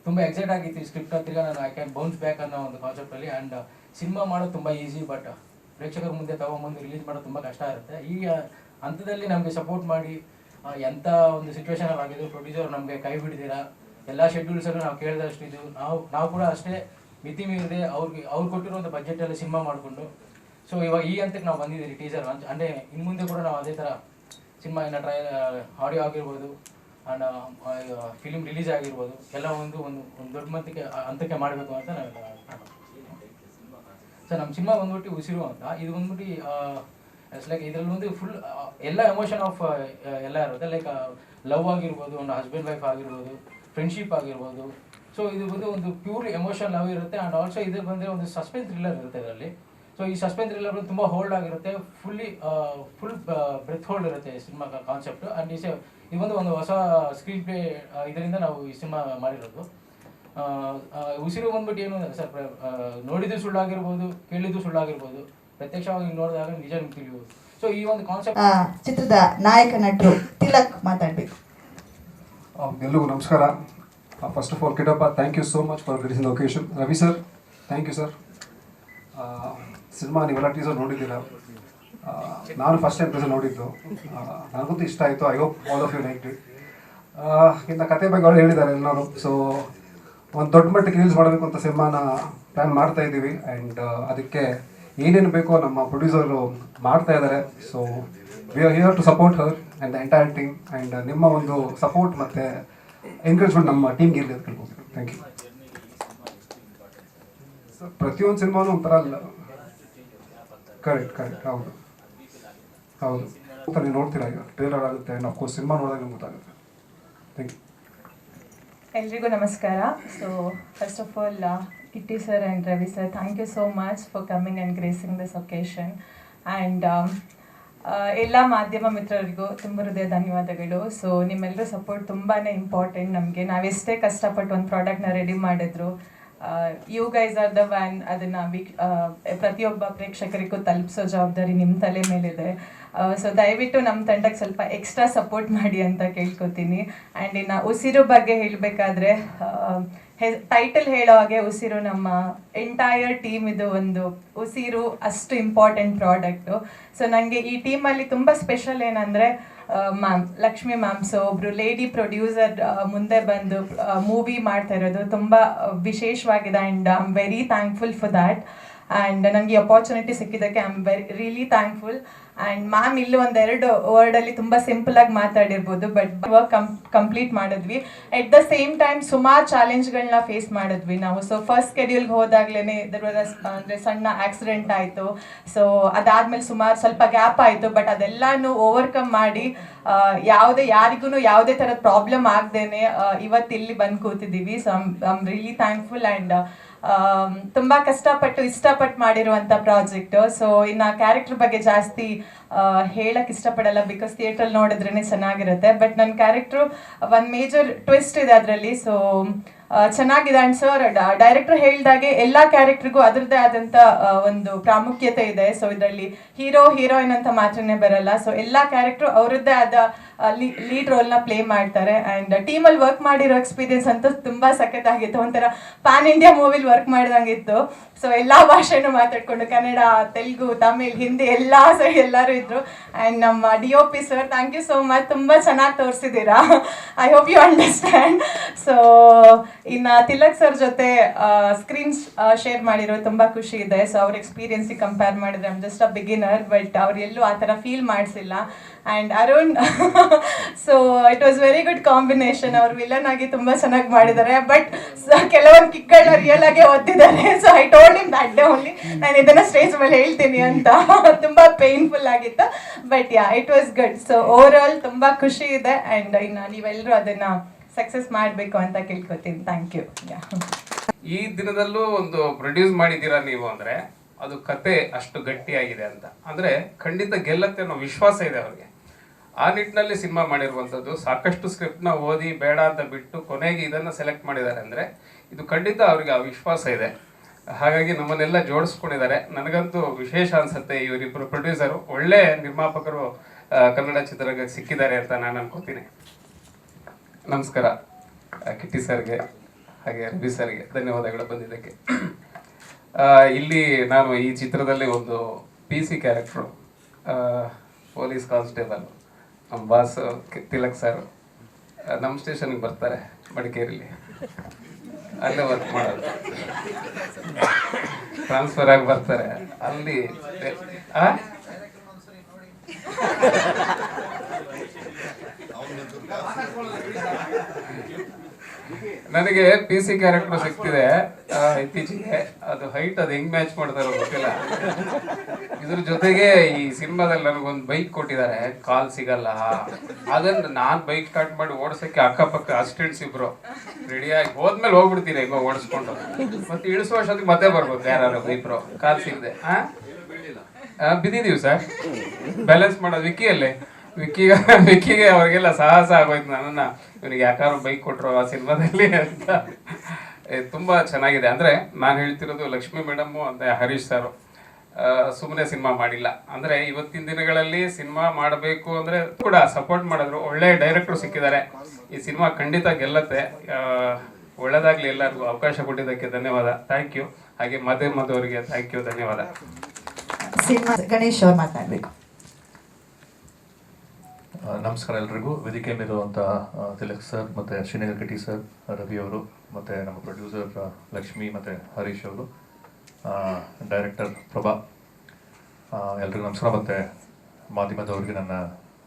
ತುಂಬ ಎಕ್ಸೈಟ್ ಆಗಿತ್ತು. ಈ ಸ್ಕ್ರಿಪ್ಟ್ ಹತ್ತಿರ ನಾನು ಐ ಕ್ಯಾನ್ ಬೌನ್ಸ್ ಬ್ಯಾಕ್ ಅನ್ನೋ ಒಂದು ಕಾನ್ಸೆಪ್ಟಲ್ಲಿ. ಆ್ಯಂಡ್ ಸಿನಿಮಾ ಮಾಡೋದು ತುಂಬ ಈಸಿ, ಬಟ್ ಪ್ರೇಕ್ಷಕರ ಮುಂದೆ ತೊಗೊಂಬಂದು ರಿಲೀಸ್ ಮಾಡೋದು ತುಂಬ ಕಷ್ಟ ಇರುತ್ತೆ. ಈ ಹಂತದಲ್ಲಿ ನಮಗೆ ಸಪೋರ್ಟ್ ಮಾಡಿ ಎಂಥ ಒಂದು ಸಿಚುವೇಶನಲ್ಲಿ ಆಗಿದ್ದು ಪ್ರೊಡ್ಯೂಸರ್ ನಮಗೆ ಕೈ ಬಿಡ್ದಿರಾ, ಎಲ್ಲ ಶೆಡ್ಯೂಲ್ಸಲ್ಲೂ ನಾವು ಕೇಳಿದಷ್ಟು ಇದು ನಾವು ಕೂಡ ಅಷ್ಟೇ ಮಿತಿ ಮೀರಿದೆ ಅವ್ರು ಕೊಟ್ಟಿರುವಂಥ ಬಜೆಟಲ್ಲಿ ಸಿನಿಮಾ ಮಾಡಿಕೊಂಡು ಸೊ ಇವಾಗ ಈ ಹಂತಕ್ಕೆ ನಾವು ಬಂದಿದ್ದೀವಿ. ಟೀಸರ್ ಲಾಂಚ್ ಅಂದರೆ ಇನ್ನು ಮುಂದೆ ಕೂಡ ನಾವು ಅದೇ ಥರ ಸಿನಿಮಾ ಇನ್ನು ಆಡಿಯೋ ಆಗಿರ್ಬೋದು ಆ್ಯಂಡ್ ಫಿಲಿಮ್ ರಿಲೀಸ್ ಆಗಿರ್ಬೋದು ಎಲ್ಲ ಒಂದು ದೊಡ್ಡ ಹಂತಕ್ಕೆ ಮಾಡಬೇಕು ಅಂತ ನಾವು. ಸೊ ನಮ್ಮ ಸಿನಿಮಾ ಬಂದ್ಬಿಟ್ಟು ಉಸಿರು ಅಂತ. ಇದು ಬಂದ್ಬಿಟ್ಟು ಇಟ್ಸ್ ಲೈಕ್ ಇದರಲ್ಲಿ ಒಂದು ಫುಲ್ ಎಲ್ಲ ಎಮೋಷನ್ ಆಫ್ ಎಲ್ಲ ಇರುತ್ತೆ. ಲೈಕ್ ಲವ್ ಆಗಿರ್ಬೋದು, ಒಂದು ಹಸ್ಬೆಂಡ್ ವೈಫ್ ಆಗಿರ್ಬೋದು, ಫ್ರೆಂಡ್ಶಿಪ್ ಆಗಿರ್ಬೋದು. ಸೊ ಇದು ಬಂದು ಒಂದು ಪ್ಯೂರ್ ಎಮೋಷನ್ ಲವ್ ಇರುತ್ತೆ. ಆ್ಯಂಡ್ ಆಲ್ಸೋ ಇದು ಬಂದರೆ ಒಂದು ಸಸ್ಪೆನ್ಸ್ ಥ್ರಿಲ್ಲರ್ ಇರುತ್ತೆ ಇದರಲ್ಲಿ. ಸೊ ಈ ಸಸ್ಪೆನ್ಸ್ ಥ್ರಿಲ್ಲರ್ ತುಂಬ ಹೋಲ್ಡ್ ಆಗಿರುತ್ತೆ, ಫುಲ್ ಬ್ರೆತ್ ಹೋಲ್ಡ್ ಇರುತ್ತೆ ಸಿನಿಮಾ ಕಾನ್ಸೆಪ್ಟ್. ಆ್ಯಂಡ್ ಇದು ಒಂದು ಹೊಸ ಸ್ಕ್ರೀನ್ ಪ್ಲೇ ಇದರಿಂದ ನಾವು ಈ ಸಿನಿಮಾ ಮಾಡಿರೋದು. ಉಸಿರು ಬಂದ್ಬಿಟ್ಟು ಏನು ಸರ್, ನೋಡಿದ್ದು ಸುಳ್ಳಾಗಿರ್ಬೋದು, ಕೇಳಿದ್ದು ಸುಳ್ಳಾಗಿರ್ಬೋದು, ಪ್ರತ್ಯಕ್ಷವಾಗಿ ನೋಡಿದಾಗ ನಿಜ ನಿಮ್ಗೆ ತಿಳಿಯುವುದು. ಸೊ ಈ ಒಂದು ಕಾನ್ಸೆಪ್ಟ್. ಚಿತ್ರದ ನಾಯಕ ನಟರು ತಿಲಕ್ ಮಾತಾಡಬೇಕು. ಎಲ್ರಿಗೂ ನಮಸ್ಕಾರ. First of all Kittappa, thank you so much for gracing the occasion. Ravi sir, thank you sir. Cinema ನೀವೆಲ್ಲ ಟೀಸರ್ ನೋಡಿದ್ದೀರಾ. ನಾನು ಫಸ್ಟ್ ಟೈಮ್ ಟೀಸರ್ ನೋಡಿದ್ದು, ನನಗಂತೂ ಇಷ್ಟ ಆಯಿತು. I hope all of you like it. ಇನ್ನು ಕತೆ ಬಗ್ಗೆ ಅವ್ರು ಹೇಳಿದ್ದಾರೆ ಎಲ್ಲರೂ. ಸೊ ಒಂದು ದೊಡ್ಡ ಮಟ್ಟಿಗೆ ರಿಲೀಸ್ ಮಾಡಬೇಕು ಅಂತ ಸಿನಿಮಾನ ಪ್ಲ್ಯಾನ್ ಮಾಡ್ತಾ ಇದ್ದೀವಿ. ಆ್ಯಂಡ್ ಅದಕ್ಕೆ ಏನೇನು ಬೇಕೋ ನಮ್ಮ ಪ್ರೊಡ್ಯೂಸರು ಮಾಡ್ತಾ ಇದ್ದಾರೆ. So we are here to support her and the entire team. And ನಿಮ್ಮ ಒಂದು ಸಪೋರ್ಟ್ ಮತ್ತು ಎನ್ಕರೇಜ್ಮೆಂಟ್ ನಮ್ಮ ಟೀಮ್ಗೆ ಇರಲಿ ಅಂತ ಕೇಳ್ಬೋದು. Thank you sir. ಪ್ರತಿಯೊಂದು ಸಿನಿಮಾನು ಒಂಥರ ಕರೆಕ್ಟ್ ಹೌದು ನೀವು ನೋಡ್ತೀರಾ, ಈಗ ಟ್ರೇಲರ್ ಆಗುತ್ತೆ ಆ್ಯಂಡ್ ಅಫ್ಕೋರ್ಸ್ ಸಿನಿಮಾ ನೋಡಿದಾಗ ನಿಮ್ಗೆ ಗೊತ್ತಾಗುತ್ತೆ. Thank you. ಎಲ್ರಿಗೂ ನಮಸ್ಕಾರ. So first of all Kitty sir and Ravi sir, thank you so much for coming and gracing this occasion. And ಎಲ್ಲ ಮಾಧ್ಯಮ ಮಿತ್ರರಿಗೂ ತುಂಬ ಹೃದಯ ಧನ್ಯವಾದಗಳು. ಸೊ ನಿಮ್ಮೆಲ್ಲರ ಸಪೋರ್ಟ್ ತುಂಬಾ ಇಂಪಾರ್ಟೆಂಟ್ ನಮಗೆ. ನಾವೆಷ್ಟೇ ಕಷ್ಟಪಟ್ಟು ಒಂದು ಪ್ರಾಡಕ್ಟ್ನ ರೆಡಿ ಮಾಡಿದ್ರು you guys are the one ಅದನ್ನು ಪ್ರತಿಯೊಬ್ಬ ಪ್ರೇಕ್ಷಕರಿಗೂ ತಲುಪಿಸೋ ಜವಾಬ್ದಾರಿ ನಿಮ್ಮ ತಲೆ ಮೇಲಿದೆ. ಸೊ ದಯವಿಟ್ಟು ನಮ್ಮ ತಂಡಕ್ಕೆ ಸ್ವಲ್ಪ ಎಕ್ಸ್ಟ್ರಾ ಸಪೋರ್ಟ್ ಮಾಡಿ ಅಂತ ಕೇಳ್ಕೊತೀನಿ. ಆ್ಯಂಡ್ ಇನ್ನು ಉಸಿರು ಬಗ್ಗೆ ಹೇಳಬೇಕಾದ್ರೆ ಟೈಟಲ್ ಹೇಳೋ ಹಾಗೆ ಉಸಿರು ನಮ್ಮ ಎಂಟೈರ್ ಟೀಮ್ ಇದು ಒಂದು ಉಸಿರು ಅಷ್ಟು ಇಂಪಾರ್ಟೆಂಟ್ ಪ್ರಾಡಕ್ಟು. ಸೊ ನನಗೆ ಈ ಟೀಮಲ್ಲಿ ತುಂಬ ಸ್ಪೆಷಲ್ ಏನಂದರೆ ಮ್ಯಾಮ್ ಲಕ್ಷ್ಮಿ ಮ್ಯಾಮ್, ಸೊ ಒಬ್ಬರು ಲೇಡಿ ಪ್ರೊಡ್ಯೂಸರ್ ಮುಂದೆ ಬಂದು ಮೂವಿ ಮಾಡ್ತಾ ಇರೋದು ತುಂಬ ವಿಶೇಷವಾಗಿದೆ. And I am very thankful for that. And ನನಗೆ ಅಪಾರ್ಚುನಿಟಿ ಸಿಕ್ಕಿದ್ದಕ್ಕೆ I am really thankful. And ma'am ಇಲ್ಲಿ ಒಂದೆರಡು ವರ್ಡಲ್ಲಿ ತುಂಬ ಸಿಂಪಲಾಗಿ ಮಾತಾಡಿರ್ಬೋದು, ಬಟ್ ವರ್ಕ್ ಕಂಪ್ಲೀಟ್ ಮಾಡಿದ್ವಿ. ಎಟ್ ದ ಸೇಮ್ ಟೈಮ್ ಸುಮಾರು ಚಾಲೆಂಜ್ಗಳನ್ನ ಫೇಸ್ ಮಾಡಿದ್ವಿ ನಾವು. ಸೊ ಫಸ್ಟ್ ಸ್ಕೆಡ್ಯೂಲ್ಗೆ ಹೋದಾಗ್ಲೇ ಅಂದರೆ ಸಣ್ಣ ಆಕ್ಸಿಡೆಂಟ್ ಆಯಿತು. ಸೊ ಅದಾದಮೇಲೆ ಸ್ವಲ್ಪ ಗ್ಯಾಪ್ ಆಯಿತು, ಬಟ್ ಅದೆಲ್ಲನೂ ಓವರ್ಕಮ್ ಮಾಡಿ ಯಾರಿಗೂ ಯಾವುದೇ ಥರದ ಪ್ರಾಬ್ಲಮ್ ಆಗದೇನೆ ಇವತ್ತು ಇಲ್ಲಿ ಬಂದು ಕೂತಿದ್ದೀವಿ. So I am really thankful. And ತುಂಬ ಕಷ್ಟಪಟ್ಟು ಇಷ್ಟಪಟ್ಟು ಮಾಡಿರುವಂಥ ಪ್ರಾಜೆಕ್ಟು. ಸೊ ಇನ್ನು ಕ್ಯಾರೆಕ್ಟರ್ ಬಗ್ಗೆ ಜಾಸ್ತಿ ಹೇಳಕ್ಕೆ ಇಷ್ಟಪಡಲ್ಲ, ಬಿಕಾಸ್ ಥಿಯೇಟ್ರಲ್ಲಿ ನೋಡಿದ್ರೇ ಚೆನ್ನಾಗಿರುತ್ತೆ. ಬಟ್ ನನ್ನ ಕ್ಯಾರೆಕ್ಟ್ರು ಒಂದು ಮೇಜರ್ ಟ್ವಿಸ್ಟ್ ಇದೆ ಅದರಲ್ಲಿ. ಸೊ ಚೆನ್ನಾಗಿದೆ. ಆ್ಯಂಡ್ ಸರ್ ಡೈರೆಕ್ಟರ್ ಹೇಳ್ದಾಗೆ ಎಲ್ಲ ಕ್ಯಾರೆಕ್ಟ್ರಿಗೂ ಅದರದ್ದೇ ಆದಂಥ ಒಂದು ಪ್ರಾಮುಖ್ಯತೆ ಇದೆ. ಸೊ ಇದರಲ್ಲಿ ಹೀರೋ ಹೀರೋಯಿನ್ ಅಂತ ಮಾತ್ರನೇ ಬರಲ್ಲ. ಸೊ ಎಲ್ಲ ಕ್ಯಾರೆಕ್ಟ್ರು ಅವರದ್ದೇ ಆದ ಲೀಡ್ ರೋಲ್ನ ಪ್ಲೇ ಮಾಡ್ತಾರೆ. ಆ್ಯಂಡ್ ಟೀಮಲ್ಲಿ ವರ್ಕ್ ಮಾಡಿರೋ ಎಕ್ಸ್ಪೀರಿಯನ್ಸ್ ಅಂತೂ ತುಂಬ ಸಖತ್ತಾಗಿತ್ತು. ಒಂಥರ ಪ್ಯಾನ್ ಇಂಡಿಯಾ ಮೂವಿಲಿ ವರ್ಕ್ ಮಾಡ್ದಂಗಿತ್ತು. ಸೊ ಎಲ್ಲ ಭಾಷೆನೂ ಮಾತಾಡ್ಕೊಂಡು ಕನ್ನಡ, ತೆಲುಗು, ತಮಿಳ್, ಹಿಂದಿ ಎಲ್ಲರೂ ಇದ್ರು. ಆ್ಯಂಡ್ ನಮ್ಮ DOP sir, thank you so much, ತುಂಬ ಚೆನ್ನಾಗಿ ತೋರಿಸಿದ್ದೀರಾ. I hope you understand. So ಇನ್ನು ತಿಲಕ್ ಸರ್ ಜೊತೆ ಸ್ಕ್ರೀನ್ ಶೇರ್ ಮಾಡಿರೋ ತುಂಬ ಖುಷಿ ಇದೆ. ಸೊ ಅವ್ರ ಎಕ್ಸ್ಪೀರಿಯನ್ಸಿಗೆ ಕಂಪೇರ್ ಮಾಡಿದ್ರೆ I'm just a beginner, but ಅವ್ರು ಎಲ್ಲೂ ಆ ಥರ ಫೀಲ್ ಮಾಡಿಸಿಲ್ಲ. And Arun, so it was very good combination. ಅವ್ರು ವಿಲನ್ ಆಗಿ ತುಂಬ ಚೆನ್ನಾಗಿ ಮಾಡಿದ್ದಾರೆ, ಬಟ್ ಕೆಲವೊಂದು ಕಿಕ್ಗಳನ್ನ ರಿಯಲ್ ಆಗಿ ಓದ್ತಿದ್ದಾರೆ. So I told him that day only, ನಾನು ಇದನ್ನು ಸ್ಟೇಜ್ ಮೇಲೆ ಹೇಳ್ತೀನಿ ಅಂತ. ತುಂಬ ಪೇನ್ಫುಲ್ ಆಗಿತ್ತು, but it was good. So over all ತುಂಬ ಖುಷಿ ಇದೆ. ಆ್ಯಂಡ್ ಇನ್ನು ನೀವೆಲ್ಲರೂ ಅದನ್ನು ಸಕ್ಸಸ್ ಮಾಡಬೇಕು ಅಂತ ಕೇಳ್ಕೊತೀನಿ. Thank you. ಈ ದಿನದಲ್ಲೂ ಒಂದು ಪ್ರೊಡ್ಯೂಸ್ ಮಾಡಿದ್ದೀರಾ ನೀವು ಅಂದರೆ ಅದು ಕತೆ ಅಷ್ಟು ಗಟ್ಟಿಯಾಗಿದೆ ಅಂತ, ಅಂದರೆ ಖಂಡಿತ ಗೆಲ್ಲತ್ತೆ ಅನ್ನೋ ವಿಶ್ವಾಸ ಇದೆ ಅವ್ರಿಗೆ. ಆ ನಿಟ್ಟಿನಲ್ಲಿ ಸಿನಿಮಾ ಮಾಡಿರುವಂಥದ್ದು. ಸಾಕಷ್ಟು ಸ್ಕ್ರಿಪ್ಟ್ನ ಓದಿ ಬೇಡ ಅಂತ ಬಿಟ್ಟು ಕೊನೆಗೆ ಇದನ್ನು ಸೆಲೆಕ್ಟ್ ಮಾಡಿದ್ದಾರೆ ಅಂದರೆ ಇದು ಖಂಡಿತ ಅವ್ರಿಗೆ ಆ ವಿಶ್ವಾಸ ಇದೆ. ಹಾಗಾಗಿ ನಮ್ಮನ್ನೆಲ್ಲ ಜೋಡಿಸ್ಕೊಂಡಿದ್ದಾರೆ. ನನಗಂತೂ ವಿಶೇಷ ಅನಿಸುತ್ತೆ, ಇವರಿಬ್ಬರು ಪ್ರೊಡ್ಯೂಸರು ಒಳ್ಳೆ ನಿರ್ಮಾಪಕರು ಕನ್ನಡ ಚಿತ್ರರಂಗಕ್ಕೆ ಸಿಕ್ಕಿದ್ದಾರೆ ಅಂತ ನಾನು ಅನ್ಕೋತೀನಿ. ನಮಸ್ಕಾರ ಕಿಟ್ಟಿ ಸರ್ಗೆ ಹಾಗೆ ರವಿ ಸರ್ಗೆ ಧನ್ಯವಾದಗಳು ಬಂದಿದ್ದಕ್ಕೆ. ಇಲ್ಲಿ ನಾನು ಈ ಚಿತ್ರದಲ್ಲಿ ಒಂದು PC ಕ್ಯಾರೆಕ್ಟ್ರು, ಪೊಲೀಸ್ ಕಾನ್ಸ್ಟೇಬಲ್. ನಮ್ಮ ಬಾಸ್ ತಿಲಕ್ ಸರ್ ನಮ್ಮ ಸ್ಟೇಷನ್ಗೆ ಬರ್ತಾರೆ ಮಡಿಕೇರಿಲಿ, ಅಲ್ಲೇ ವರ್ಕ್ ಮಾಡೋದು. ಟ್ರಾನ್ಸ್ಫರ್ ಆಗಿ ಬರ್ತಾರೆ ಅಲ್ಲಿ. ನನಗೆ PC ಕ್ಯಾರೆಕ್ಟರ್ ಸಿಗ್ತಿದೆ ಇತ್ತೀಚೆಗೆ. ಅದು ಹೈಟ್ ಅದು ಹೆಂಗ್ ಮ್ಯಾಚ್ ಮಾಡ್ತಾರೋ ಗೊತ್ತಿಲ್ಲ. ಇದ್ರ ಜೊತೆಗೆ ಈ ಸಿನಿಮಾದಲ್ಲಿ ನನಗೊಂದು ಬೈಕ್ ಕೊಟ್ಟಿದ್ದಾರೆ, ಕಾಲ್ ಸಿಗಲ್ಲ. ಅದನ್ನ ನಾನು ಬೈಕ್ ಸ್ಟಾರ್ಟ್ ಮಾಡಿ ಓಡಿಸೋಕ್ಕೆ ಅಕ್ಕಪಕ್ಕ ಅಸಿಸ್ಟೆಂಟ್ಸ್ ಇಬ್ರು ರೆಡಿಯಾಗಿ ಹೋದ್ಮೇಲೆ ಹೋಗ್ಬಿಡ್ತೀನಿ ಈಗ ಓಡಿಸ್ಕೊಂಡು. ಮತ್ತೆ ಇಳಿಸುವ ಅಷ್ಟೊತ್ತಿಗೆ ಮತ್ತೆ ಬರ್ಬೋದು ಯಾರು ಇಬ್ರು, ಕಾಲ್ ಸಿಗದೆ. ಬಿದ್ದಿದೀವಿ ಸರ್, ಬ್ಯಾಲೆನ್ಸ್ ಮಾಡೋದು. ವಿಕ್ಕಿಗೆ ಅವ್ರಿಗೆಲ್ಲ ಸಾಹಸ ಆಗೋಯ್ತು ನನ್ನನ್ನು, ಇವನಿಗೆ ಯಾಕಾದ್ರೂ ಬೈಕ್ ಕೊಟ್ಟರು ಆ ಸಿನಿಮಾದಲ್ಲಿ ಅಂತ. ತುಂಬ ಚೆನ್ನಾಗಿದೆ. ಅಂದರೆ ನಾನು ಹೇಳ್ತಿರೋದು ಲಕ್ಷ್ಮಿ ಮೇಡಮ್ಮು ಅಂತ ಹರೀಶ್ ಸರ್ ಸುಮ್ಮನೆ ಸಿನಿಮಾ ಮಾಡಿಲ್ಲ. ಅಂದರೆ ಇವತ್ತಿನ ದಿನಗಳಲ್ಲಿ ಸಿನಿಮಾ ಮಾಡಬೇಕು ಅಂದರೆ ಕೂಡ ಸಪೋರ್ಟ್ ಮಾಡಿದ್ರು. ಒಳ್ಳೆ ಡೈರೆಕ್ಟ್ರು ಸಿಕ್ಕಿದ್ದಾರೆ. ಈ ಸಿನಿಮಾ ಖಂಡಿತ ಗೆಲ್ಲತ್ತೆ. ಒಳ್ಳೆದಾಗಲಿ. ಎಲ್ಲರಿಗೂ ಅವಕಾಶ ಕೊಟ್ಟಿದ್ದಕ್ಕೆ ಧನ್ಯವಾದ. Thank you. ಹಾಗೆ ಮಧು ಅವರಿಗೆ ಥ್ಯಾಂಕ್ ಯು, ಧನ್ಯವಾದ. ಗಣೇಶ್ ಅವ್ರು ಮಾತಾಡಬೇಕು. ನಮಸ್ಕಾರ ಎಲ್ರಿಗೂ. ವೇದಿಕೆ ಮೇಲಿರುವಂಥ ತಿಲಕ್ ಸರ್ ಮತ್ತು ಶ್ರೀನಗರ್ ಕಿಟ್ಟಿ ಸರ್, ರವಿ ಅವರು, ಮತ್ತು ನಮ್ಮ ಪ್ರೊಡ್ಯೂಸರ್ ಲಕ್ಷ್ಮಿ ಮತ್ತು ಹರೀಶ್ ಅವರು, ಡೈರೆಕ್ಟರ್ ಪ್ರಭಾ, ಎಲ್ರಿಗೂ ನಮಸ್ಕಾರ. ಮತ್ತು ಮಾಧ್ಯಮದವ್ರಿಗೆ ನನ್ನ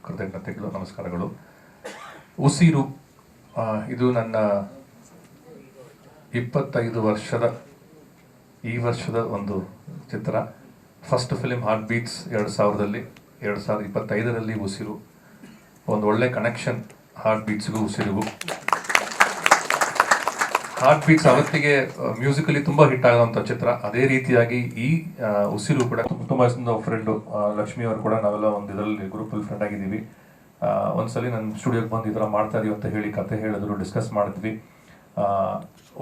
ಕೃತಜ್ಞತೆಗಳು, ನಮಸ್ಕಾರಗಳು. ಉಸಿರು ಇದು ನನ್ನ 25 ವರ್ಷದ ಈ ವರ್ಷದ ಒಂದು ಚಿತ್ರ. ಫಸ್ಟ್ ಫಿಲಿಮ್ ಹಾರ್ಟ್ ಬೀಟ್ಸ್ 2025ರಲ್ಲಿ ಉಸಿರು. ಒಂದು ಒಳ್ಳೆ ಕನೆಕ್ಷನ್ ಹಾರ್ಟ್ ಬೀಟ್ಸ್ಗೂ ಉಸಿರಿಗೂ. ಹಾರ್ಟ್ ಬೀಟ್ಸ್ ಅವತ್ತಿಗೆ ಮ್ಯೂಸಿಕಲಿ ತುಂಬ ಹಿಟ್ ಆಗೋಂಥ ಚಿತ್ರ. ಅದೇ ರೀತಿಯಾಗಿ ಈ ಉಸಿರು ಕೂಡ ತುಂಬ ಫ್ರೆಂಡು ಲಕ್ಷ್ಮಿ ಅವರು ಕೂಡ ನಾವೆಲ್ಲ ಒಂದು ಇದರಲ್ಲಿ ಗ್ರೂಪಲ್ಲಿ ಫ್ರೆಂಡ್ ಆಗಿದ್ದೀವಿ. ಒಂದ್ಸಲಿ ನನ್ನ ಸ್ಟುಡಿಯೋಗೆ ಬಂದು ಈ ಥರ ಮಾಡ್ತಾ ಇದೀವಿ ಅಂತ ಹೇಳಿ ಕತೆ ಹೇಳಿದ್ರು, ಡಿಸ್ಕಸ್ ಮಾಡಿದ್ವಿ.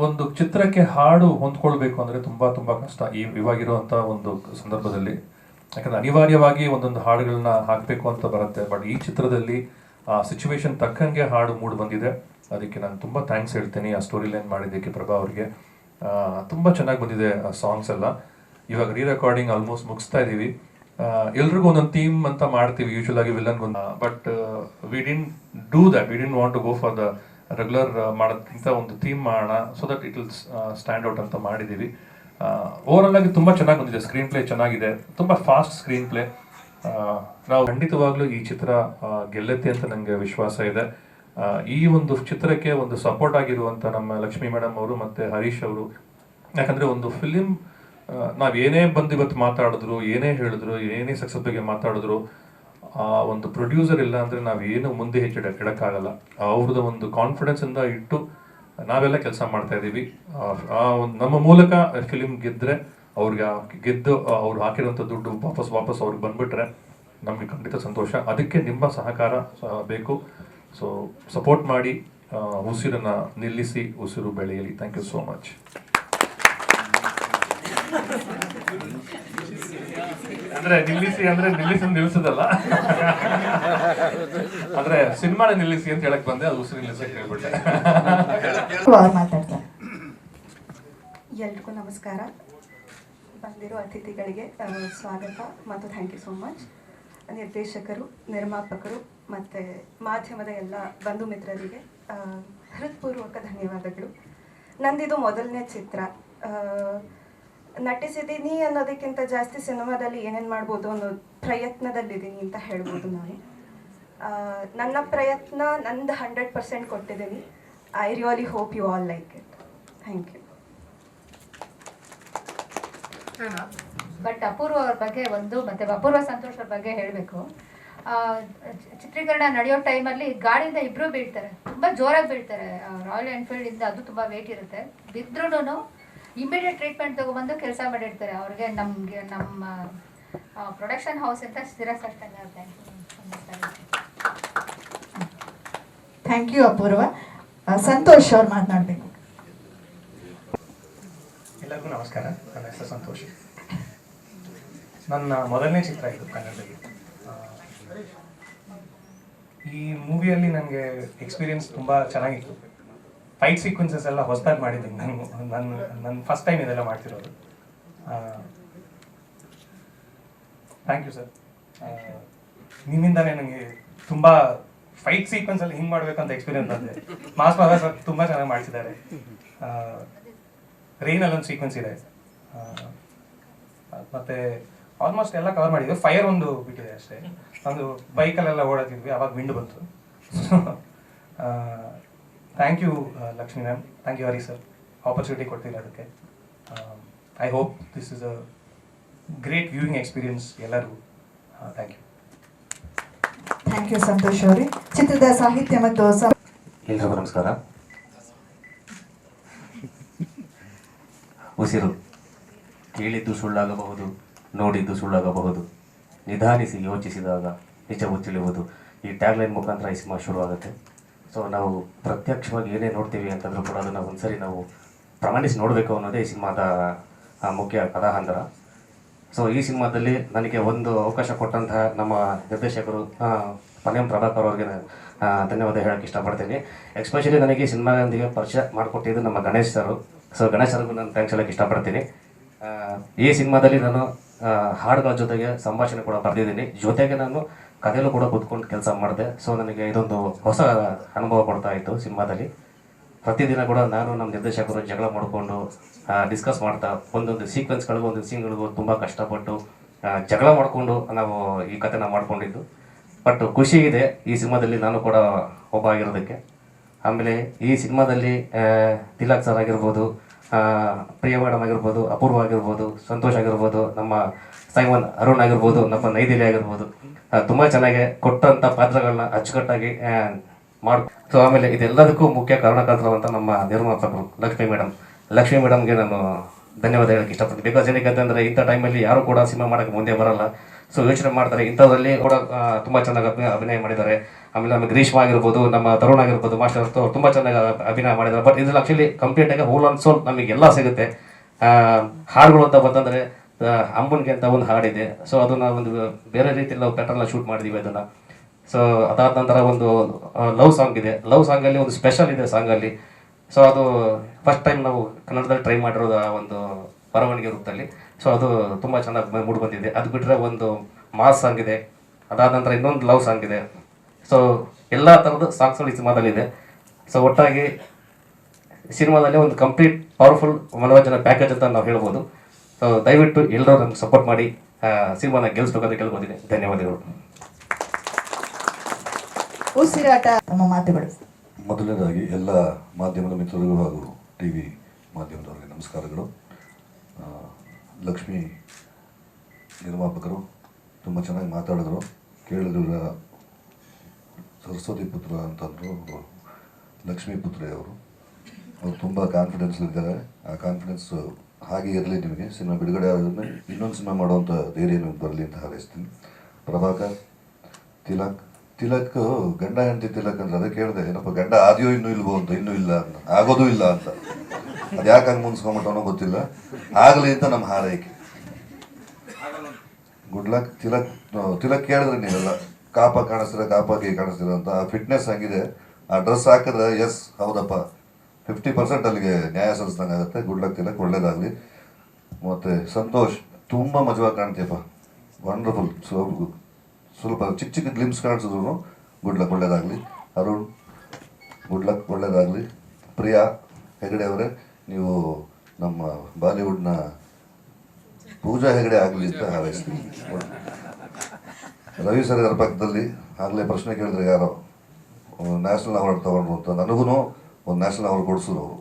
ಒಂದು ಚಿತ್ರಕ್ಕೆ ಹಾಡು ಹೊಂದ್ಕೊಳ್ಬೇಕು ಅಂದರೆ ತುಂಬ ತುಂಬ ಕಷ್ಟ ಇವಾಗಿರುವಂಥ ಒಂದು ಸಂದರ್ಭದಲ್ಲಿ. ಯಾಕಂದರೆ ಅನಿವಾರ್ಯವಾಗಿ ಒಂದೊಂದು ಹಾಡುಗಳನ್ನ ಹಾಕಬೇಕು ಅಂತ ಬರುತ್ತೆ. ಬಟ್ ಈ ಚಿತ್ರದಲ್ಲಿ ಆ ಸಿಚುವೇಶನ್ ತಕ್ಕಂಗೆ ಹಾಡು ಮೂಡಿ ಬಂದಿದೆ. ಅದಕ್ಕೆ ನಾನು ತುಂಬ ಥ್ಯಾಂಕ್ಸ್ ಹೇಳ್ತೀನಿ ಆ ಸ್ಟೋರಿ ಲೈನ್ ಮಾಡಿದ್ದಕ್ಕೆ ಪ್ರಭಾ ಅವರಿಗೆ. ತುಂಬ ಚೆನ್ನಾಗಿ ಬಂದಿದೆ ಆ ಸಾಂಗ್ಸ್ ಎಲ್ಲ. ಇವಾಗ ರೀ ರೆಕಾರ್ಡಿಂಗ್ ಆಲ್ಮೋಸ್ಟ್ ಮುಗಿಸ್ತಾ ಇದ್ದೀವಿ. ಎಲ್ರಿಗೂ ಒಂದೊಂದು ಥೀಮ್ ಅಂತ ಮಾಡ್ತೀವಿ ಯೂಶುವಲ್ ಆಗಿ ವಿಲನ್ಗೊಂದು. But we didn't do that. We didn't want to go for the regular ಮಾಡೋದಕ್ಕಿಂತ ಒಂದು ಥೀಮ್ ಮಾಡೋಣ, so that it will stand out ಅಂತ ಮಾಡಿದ್ದೀವಿ. ಓವರಾಲ್ ಆಗಿ ತುಂಬ ಚೆನ್ನಾಗಿ ಬಂದಿದೆ. ಸ್ಕ್ರೀನ್ ಪ್ಲೇ ಚೆನ್ನಾಗಿದೆ, ತುಂಬ ಫಾಸ್ಟ್ ಸ್ಕ್ರೀನ್ ಪ್ಲೇ. ನಾವು ಖಂಡಿತವಾಗ್ಲೂ ಈ ಚಿತ್ರ ಗೆಲ್ಲುತ್ತೆ ಅಂತ ನನಗೆ ವಿಶ್ವಾಸ ಇದೆ. ಈ ಒಂದು ಚಿತ್ರಕ್ಕೆ ಒಂದು ಸಪೋರ್ಟ್ ಆಗಿರುವಂಥ ನಮ್ಮ ಲಕ್ಷ್ಮೀ ಮೇಡಮ್ ಅವರು ಮತ್ತು ಹರೀಶ್ ಅವರು. ಯಾಕಂದರೆ ಒಂದು ಫಿಲಿಮ್ ನಾವು ಏನೇ ಬಂದು ಇವತ್ತು ಮಾತಾಡಿದ್ರು, ಏನೇ ಹೇಳಿದ್ರು, ಏನೇ ಸಕ್ಸಸ್ ಬಗ್ಗೆ ಮಾತಾಡಿದ್ರು, ಒಂದು ಪ್ರೊಡ್ಯೂಸರ್ ಇಲ್ಲ ಅಂದರೆ ನಾವೇನು ಮುಂದೆ ಹೆಚ್ಚು ಇಡೋಕ್ಕಾಗಲ್ಲ. ಅವ್ರದ್ದು ಒಂದು ಕಾನ್ಫಿಡೆನ್ಸಿಂದ ಇಟ್ಟು ನಾವೆಲ್ಲ ಕೆಲಸ ಮಾಡ್ತಾ ಇದ್ದೀವಿ. ನಮ್ಮ ಮೂಲಕ ಫಿಲಿಮ್ ಗೆದ್ದರೆ ಅವ್ರಿಗೆ ಗೆದ್ದು ಅವ್ರು ಹಾಕಿರೋಂಥ ದುಡ್ಡು ವಾಪಸ್ ಅವ್ರಿಗೆ ಬಂದ್ಬಿಟ್ರೆ ನಮಗೆ ಖಂಡಿತ ಸಂತೋಷ. ಅದಕ್ಕೆ ನಿಮ್ಮ ಸಹಕಾರ ಬೇಕು. ಸೊ ಸಪೋರ್ಟ್ ಮಾಡಿ, ಉಸಿರನ್ನು ನಿಲ್ಲಿಸಿ ಉಸಿರು ಬೆಳೆಯಲಿ. Thank you so much. ಅಂದ್ರೆ ನಿಲ್ಲಿಸೋದಲ್ಲ, ಅಂದ್ರೆ ಸಿನಿಮಾನ ನಿಲ್ಲಿಸಿ ಅಂತ ಹೇಳಕ್ ಬಂದೆ, ಅದು ಉಸಿರು ನಿಲ್ಲಿಸಕ್ಕೆ ಹೇಳ್ಬಿಟ್ಟೆ. ಎಲ್ರಿಗೂ ನಮಸ್ಕಾರ. ಬಂದಿರೋ ಅತಿಥಿಗಳಿಗೆ ಸ್ವಾಗತ ಮತ್ತು ಥ್ಯಾಂಕ್ ಯು ಸೋ ಮಚ್. ನಿರ್ದೇಶಕರು, ನಿರ್ಮಾಪಕರು ಮತ್ತು ಮಾಧ್ಯಮದ ಎಲ್ಲ ಬಂಧು ಮಿತ್ರರಿಗೆ ಹೃತ್ಪೂರ್ವಕ ಧನ್ಯವಾದಗಳು. ನಂದಿದು ಮೊದಲನೇ ಚಿತ್ರ. ನಟಿಸಿದ್ದೀನಿ ಅನ್ನೋದಕ್ಕಿಂತ ಜಾಸ್ತಿ ಸಿನಿಮಾದಲ್ಲಿ ಏನೇನು ಮಾಡ್ಬೋದು ಅನ್ನೋ ಪ್ರಯತ್ನದಲ್ಲಿದ್ದೀನಿ ಅಂತ ಹೇಳ್ಬೋದು ನಾನು. ನನ್ನ ಪ್ರಯತ್ನ ನಂದು 100% ಕೊಟ್ಟಿದ್ದೀನಿ. I really hope you all like it. Thank you. But Apoorva ಅವ್ರ ಬಗ್ಗೆ ಮತ್ತು ಅಪೂರ್ವ ಸಂತೋಷ್ ಅವ್ರ ಬಗ್ಗೆ ಹೇಳಬೇಕು. ಚಿತ್ರೀಕರಣ ನಡೆಯೋ ಟೈಮಲ್ಲಿ ಗಾಡಿಯಿಂದ ಇಬ್ಬರು ಬೀಳ್ತಾರೆ, ತುಂಬ ಜೋರಾಗಿ ಬೀಳ್ತಾರೆ. ರಾಯಲ್ ಎನ್ಫೀಲ್ಡಿಂದ ಅದು ತುಂಬ ವೇಟ್ ಇರುತ್ತೆ. ಬಿದ್ರೂ ಇಮಿಡಿಯೇಟ್ ಟ್ರೀಟ್ಮೆಂಟ್ ತೊಗೊಬಂದು ಕೆಲಸ ಮಾಡಿರ್ತಾರೆ. ಅವ್ರಿಗೆ ನಮ್ಮ ಪ್ರೊಡಕ್ಷನ್ ಹೌಸ್ ಅಂತ ಸಿರಸ್ ಅಷ್ಟಂಗ. ಥ್ಯಾಂಕ್ ಯು ಅಪೂರ್ವ. ಸಂತೋಷ್ ಅವ್ರು ಮಾತನಾಡಬೇಕು. ಎಲ್ಲರಿಗೂ ನಮಸ್ಕಾರ. ನನ್ನ ಹೆಸರು ಸಂತೋಷ್. ನನ್ನ ಮೊದಲನೇ ಚಿತ್ರ ಇದು ಕನ್ನಡದಲ್ಲಿ. ಈ ಮೂವಿಯಲ್ಲಿ ನನಗೆ ಎಕ್ಸ್ಪೀರಿಯನ್ಸ್ ತುಂಬ ಚೆನ್ನಾಗಿತ್ತು. ಫೈಟ್ ಸೀಕ್ವೆನ್ಸಸ್ ಎಲ್ಲ ಹೊಸದಾಗಿ ಮಾಡಿದ್ದೀನಿ. ನನ್ನ ಫಸ್ಟ್ ಟೈಮ್ ಇದೆಲ್ಲ ಮಾಡ್ತಿರೋದು. Thank you sir. ನಿಮ್ಮಿಂದಲೇ ನನಗೆ ತುಂಬ ಫೈಟ್ ಸೀಕ್ವೆನ್ಸಲ್ಲಿ ಹಿಂಗೆ ಮಾಡಬೇಕಂತ ಎಕ್ಸ್ಪೀರಿಯನ್ಸ್ ಬಂದಿದೆ. ಮಾಸ್ ಮಗ ಸರ್ ತುಂಬ ಚೆನ್ನಾಗಿ ಮಾಡ್ತಿದ್ದಾರೆ. ರೈನಲ್ಲಿ ಒಂದು ಸೀಕ್ವೆನ್ಸ್ ಇದೆ, ಮತ್ತು ಆಲ್ಮೋಸ್ಟ್ ಎಲ್ಲ ಕವರ್ ಮಾಡಿದ್ವಿ. ಫೈರ್ ಒಂದು ಬಿಟ್ಟಿದೆ ಅಷ್ಟೇ. ಒಂದು ಬೈಕಲ್ಲೆಲ್ಲ ಓಡಾಡ್ತಿದ್ವಿ, ಅವಾಗ ವಿಂಡ್ ಬಂತು. Thank you Lakshmi ma'am, thank you Hari sir, opportunity ಕೊಡ್ತಿರೋದಕ್ಕೆ. I hope this is a great viewing experience ಎಲ್ಲರಿಗೂ. Thank you. Thank you Santosh ಅವರೇ. ಚಿತ್ರದ ಸಾಹಿತ್ಯ ಮತ್ತು ಎಲ್ರಿಗೂ ನಮಸ್ಕಾರ. ಉಸಿರು. ಕೇಳಿದ್ದು ಸುಳ್ಳಾಗಬಹುದು, ನೋಡಿದ್ದು ಸುಳ್ಳಾಗಬಹುದು, ನಿಧಾನಿಸಿ ಯೋಚಿಸಿದಾಗ ನಿಜವು ತಿಳಿಯುವುದು. ಈ ಟ್ಯಾಗ್ಲೈನ್ ಮುಖಾಂತರ ಈ ಸಿನಿಮಾ ಶುರುವಾಗುತ್ತೆ. ಸೊ ನಾವು ಪ್ರತ್ಯಕ್ಷವಾಗಿ ಏನೇ ನೋಡ್ತೀವಿ ಅಂತಂದ್ರೂ ಕೂಡ ಅದನ್ನು ಒಂದ್ಸರಿ ನಾವು ಪ್ರಮಾಣಿಸಿ ನೋಡಬೇಕು ಅನ್ನೋದೇ ಈ ಸಿನಿಮಾದ ಮುಖ್ಯ ಕಥಾಹಂತರ. ಸೊ ಈ ಸಿನಿಮಾದಲ್ಲಿ ನನಗೆ ಒಂದು ಅವಕಾಶ ಕೊಟ್ಟಂತಹ ನಮ್ಮ ನಿರ್ದೇಶಕರು ಪನ್ಯಂ ಪ್ರಭಾಕರ್ ಅವ್ರಿಗೆ ಧನ್ಯವಾದ ಹೇಳೋಕ್ಕೆ ಇಷ್ಟಪಡ್ತೀನಿ. ಎಸ್ಪೆಷಲಿ ನನಗೆ ಈ ಸಿನಿಮಾದೊಂದಿಗೆ ಪರಿಚಯ ಮಾಡಿಕೊಟ್ಟಿದ್ದು ನಮ್ಮ ಗಣೇಶ್ ಸರು. ಸೊ ಗಣೇಶ್ ಸರ್ಗೂ ನಾನು ಥ್ಯಾಂಕ್ಸ್ ಹೇಳೋಕ್ಕೆ ಇಷ್ಟಪಡ್ತೀನಿ. ಈ ಸಿನಿಮಾದಲ್ಲಿ ನಾನು ಹಾಡುಗಳ ಜೊತೆಗೆ ಸಂಭಾಷಣೆ ಕೂಡ ಬರೆದಿದ್ದೀನಿ. ಜೊತೆಗೆ ನಾನು ಕಥೆಯಲ್ಲೂ ಕೂಡ ಕೂತ್ಕೊಂಡು ಕೆಲಸ ಮಾಡಿದೆ. ಸೊ ನನಗೆ ಇದೊಂದು ಹೊಸ ಅನುಭವ ಕೊಡ್ತಾ ಇತ್ತು ಸಿನಿಮಾದಲ್ಲಿ. ಪ್ರತಿದಿನ ಕೂಡ ನಾನು ನಮ್ಮ ನಿರ್ದೇಶಕರು ಜಗಳ ಮಾಡಿಕೊಂಡು ಡಿಸ್ಕಸ್ ಮಾಡ್ತಾ ಒಂದೊಂದು ಸೀಕ್ವೆನ್ಸ್ಗಳಿಗೂ ಒಂದೊಂದು ಸೀನ್ಗಳಿಗೂ ತುಂಬ ಕಷ್ಟಪಟ್ಟು ಜಗಳ ಮಾಡಿಕೊಂಡು ನಾವು ಈ ಕಥೆನ ಮಾಡ್ಕೊಂಡಿದ್ದು. ಬಟ್ ಖುಷಿ ಇದೆ ಈ ಸಿನಿಮಾದಲ್ಲಿ ನಾನು ಕೂಡ ಒಬ್ಬ ಆಗಿರೋದಕ್ಕೆ. ಆಮೇಲೆ ಈ ಸಿನಿಮಾದಲ್ಲಿ ತಿಲಕ್ ಸರ್ ಆಗಿರ್ಬೋದು, ಪ್ರಿಯ ಮೇಡಮ್ ಆಗಿರ್ಬೋದು, ಅಪೂರ್ವ ಆಗಿರ್ಬೋದು, ಸಂತೋಷ್ ಆಗಿರ್ಬೋದು, ನಮ್ಮ ಸೈಮನ್ ಅರುಣ್ ಆಗಿರ್ಬೋದು, ನಮ್ಮ ನೈದಿಲಿ ಆಗಿರ್ಬೋದು, ತುಂಬ ಚೆನ್ನಾಗಿ ಕೊಟ್ಟಂಥ ಪಾತ್ರಗಳನ್ನ ಅಚ್ಚುಕಟ್ಟಾಗಿ ಮಾಡಿ. ಸೊ ಆಮೇಲೆ ಇದೆಲ್ಲದಕ್ಕೂ ಮುಖ್ಯ ಕಾರಣಕರ್ತರಂತ ನಮ್ಮ ನಿರ್ಮಾಪಕರು ಲಕ್ಷ್ಮೀ ಮೇಡಮ್ಗೆ ನಾನು ಧನ್ಯವಾದ ಹೇಳಕ್ಕೆ ಇಷ್ಟಪಡ್ತೀನಿ. ಬಿಕಾಸ್ ಏನಕ್ಕೆ ಅಂತಂದರೆ ಇಂಥ ಟೈಮಲ್ಲಿ ಯಾರು ಕೂಡ ಸಿನಿಮಾ ಮಾಡೋಕ್ಕೆ ಮುಂದೆ ಬರಲ್ಲ. ಸೊ ಯೋಚನೆ ಮಾಡ್ತಾರೆ. ಇಂಥದ್ರಲ್ಲಿ ಕೂಡ ತುಂಬ ಚೆನ್ನಾಗಿ ಅಭಿನಯ ಮಾಡಿದ್ದಾರೆ. ಆಮೇಲೆ ನಮಗೆ ಗ್ರೀಷ್ಮ ಆಗಿರ್ಬೋದು, ನಮ್ಮ ತರುಣ್ ಆಗಿರ್ಬೋದು, ಮಾಸ್ಟರ್ ಅವರು ತುಂಬ ಚೆನ್ನಾಗಿ ಅಭಿನಯ ಮಾಡಿದ್ದಾರೆ. ಬಟ್ ಇದ್ರಲ್ಲಿ ಆ್ಯಕ್ಚುಲಿ ಕಂಪ್ಲೀಟಾಗಿ ಹೋಲ್ ಆನ್ ಸೋಲ್ ನಮಗೆ ಎಲ್ಲ ಸಿಗುತ್ತೆ. ಹಾಡುಗಳು ಅಂತ ಬಂತಂದರೆ ಅಂಬನ್ಗೆ ಅಂತ ಒಂದು ಹಾಡಿದೆ. ಸೊ ಅದನ್ನು ಒಂದು ಬೇರೆ ರೀತಿಯಲ್ಲಿ ನಾವು ಪ್ಯಾಟರ್ನ ಶೂಟ್ ಮಾಡಿದ್ದೀವಿ ಅದನ್ನು. ಸೊ ಅದಾದ ನಂತರ ಒಂದು ಲವ್ ಸಾಂಗ್ ಇದೆ. ಲವ್ ಸಾಂಗಲ್ಲಿ ಒಂದು ಸ್ಪೆಷಲ್ ಇದೆ ಸಾಂಗಲ್ಲಿ. ಸೊ ಅದು ಫಸ್ಟ್ ಟೈಮ್ ನಾವು ಕನ್ನಡದಲ್ಲಿ ಟ್ರೈ ಮಾಡಿರೋದು ಆ ಒಂದು ಬರವಣಿಗೆ ರೂಪದಲ್ಲಿ. ಸೊ ಅದು ತುಂಬ ಚೆನ್ನಾಗಿ ಮೂಡಿ ಬಂದಿದೆ. ಅದು ಬಿಟ್ಟರೆ ಒಂದು ಮಾಸ್ ಸಾಂಗ್ ಇದೆ. ಅದಾದ ನಂತರ ಇನ್ನೊಂದು ಲವ್ ಸಾಂಗ್ ಇದೆ. ಸೊ ಎಲ್ಲ ಥರದ ಸಾಂಗ್ಸ್ಗಳು ಈ ಸಿನಿಮಾದಲ್ಲಿದೆ. ಸೊ ಒಟ್ಟಾಗಿ ಸಿನಿಮಾದಲ್ಲಿ ಒಂದು ಕಂಪ್ಲೀಟ್ ಪವರ್ಫುಲ್ ಮನೋರಂಜನಾ ಪ್ಯಾಕೇಜ್ ಅಂತ ನಾವು ಹೇಳ್ಬೋದು. ಸೊ ದಯವಿಟ್ಟು ಎಲ್ಲರೂ ನಮ್ಗೆ ಸಪೋರ್ಟ್ ಮಾಡಿ ಸಿನಿಮಾನ ಗೆಲ್ಲಿಸ್ಬೇಕಂತ ಕೇಳ್ಬೋದಿದೆ. ಧನ್ಯವಾದಗಳು. ಉಸಿರಾಟ ನಮ್ಮ ಮಾತುಗಳು. ಮೊದಲನೇದಾಗಿ ಎಲ್ಲ ಮಾಧ್ಯಮದ ಮಿತ್ರರಿಗೂ ಹಾಗೂ ಟಿ ವಿ ಮಾಧ್ಯಮದವರಿಗೆ ನಮಸ್ಕಾರಗಳು. ಲಕ್ಷ್ಮಿ ನಿರ್ಮಾಪಕರು ತುಂಬ ಚೆನ್ನಾಗಿ ಮಾತಾಡಿದ್ರು, ಕೇಳಿದ್ರು. ಸರಸ್ವತಿ ಪುತ್ರ ಅಂತಂದರು, ಲಕ್ಷ್ಮೀ ಪುತ್ರಿಯವರು. ಅವರು ತುಂಬ ಕಾನ್ಫಿಡೆನ್ಸ್ಲಿದ್ದಾರೆ. ಆ ಕಾನ್ಫಿಡೆನ್ಸ್ ಹಾಗೆ ಇರಲಿ. ನಿಮಗೆ ಸಿನಿಮಾ ಬಿಡುಗಡೆ ಆದಮೇಲೆ ಇನ್ನೊಂದು ಸಿನಿಮಾ ಮಾಡುವಂಥ ಧೈರ್ಯ ನಿಮಗೆ ಬರಲಿ ಅಂತ ಹಾರೈಸ್ತೀನಿ. ಪ್ರಭಾಕರ್, ತಿಲಕ್ ಗಂಡ ಹೆಂಡತಿ ತಿಲಕ್ ಅಂದ್ರೆ ಅದಕ್ಕೆ ಹೇಳಿದೆ, ಏನಪ್ಪ ಗಂಡ ಆದಿಯೋ ಇನ್ನೂ ಇಲ್ವೋ ಅಂತ. ಇನ್ನೂ ಇಲ್ಲ ಅಂತ, ಆಗೋದು ಇಲ್ಲ ಅಂತ. ಅದು ಯಾಕೆ ಹಂಗೆ ಮುನ್ಸ್ಕೊಂಬಿಟ್ಟವನೋ ಗೊತ್ತಿಲ್ಲ. ಆಗಲಿ ಅಂತ ನಮ್ಮ ಹಾರೈಕೆ. Good luck. ತಿಲಕ್ ಕೇಳಿದ್ರೆ ನೀವೆಲ್ಲ ಕಾಪ ಕಾಣಿಸ್ತೀರ ಅಂತ. ಆ ಫಿಟ್ನೆಸ್ ಆಗಿದೆ. ಆ ಡ್ರೆಸ್ ಹಾಕಿದ್ರೆ ಎಸ್ ಹೌದಪ್ಪ 50% ಅಲ್ಲಿಗೆ ನ್ಯಾಯ ಸಲ್ಲಿಸ್ದಂಗೆ ಆಗುತ್ತೆ. ಗುಡ್ ಲಕ್ ತಿಲಕ್, ಒಳ್ಳೇದಾಗಲಿ. ಮತ್ತು ಸಂತೋಷ್, ತುಂಬ ಮಜವಾಗಿ ಕಾಣ್ತೀಯಪ್ಪ, ವಂಡರ್ಫುಲ್. ಸ್ವಲ್ಪ ಚಿಕ್ಕ ಚಿಕ್ಕ ಗ್ಲಿಮ್ಸ್ ಕಾಣಿಸಿದ್ರು ಗುಡ್ ಲಕ್, ಒಳ್ಳೇದಾಗಲಿ. ಅರುಣ್, ಗುಡ್ ಲಕ್, ಒಳ್ಳೇದಾಗಲಿ. ಪ್ರಿಯಾ ಹೆಗಡೆ ಅವರೇ, ನೀವು ನಮ್ಮ ಬಾಲಿವುಡ್ನ ಪೂಜಾ ಹೆಗಡೆ ಆಗಲಿ ಅಂತ ಹಾರೈಸ್ತೀನಿ. ರವಿ ಸರ್ ಇದರ ಪಕ್ಕದಲ್ಲಿ ಆಗಲೇ ಪ್ರಶ್ನೆ ಕೇಳಿದ್ರೆ ಯಾರೋ ನ್ಯಾಷನಲ್ ಅವಾರ್ಡ್ ತೊಗೊಂಡ್ರು ಅಂತ. ನನಗೂ ಒಂದು ನ್ಯಾಷನಲ್ ಅವಾರ್ಡ್ ಕೊಡಿಸಿದ್ರು ಅವರು.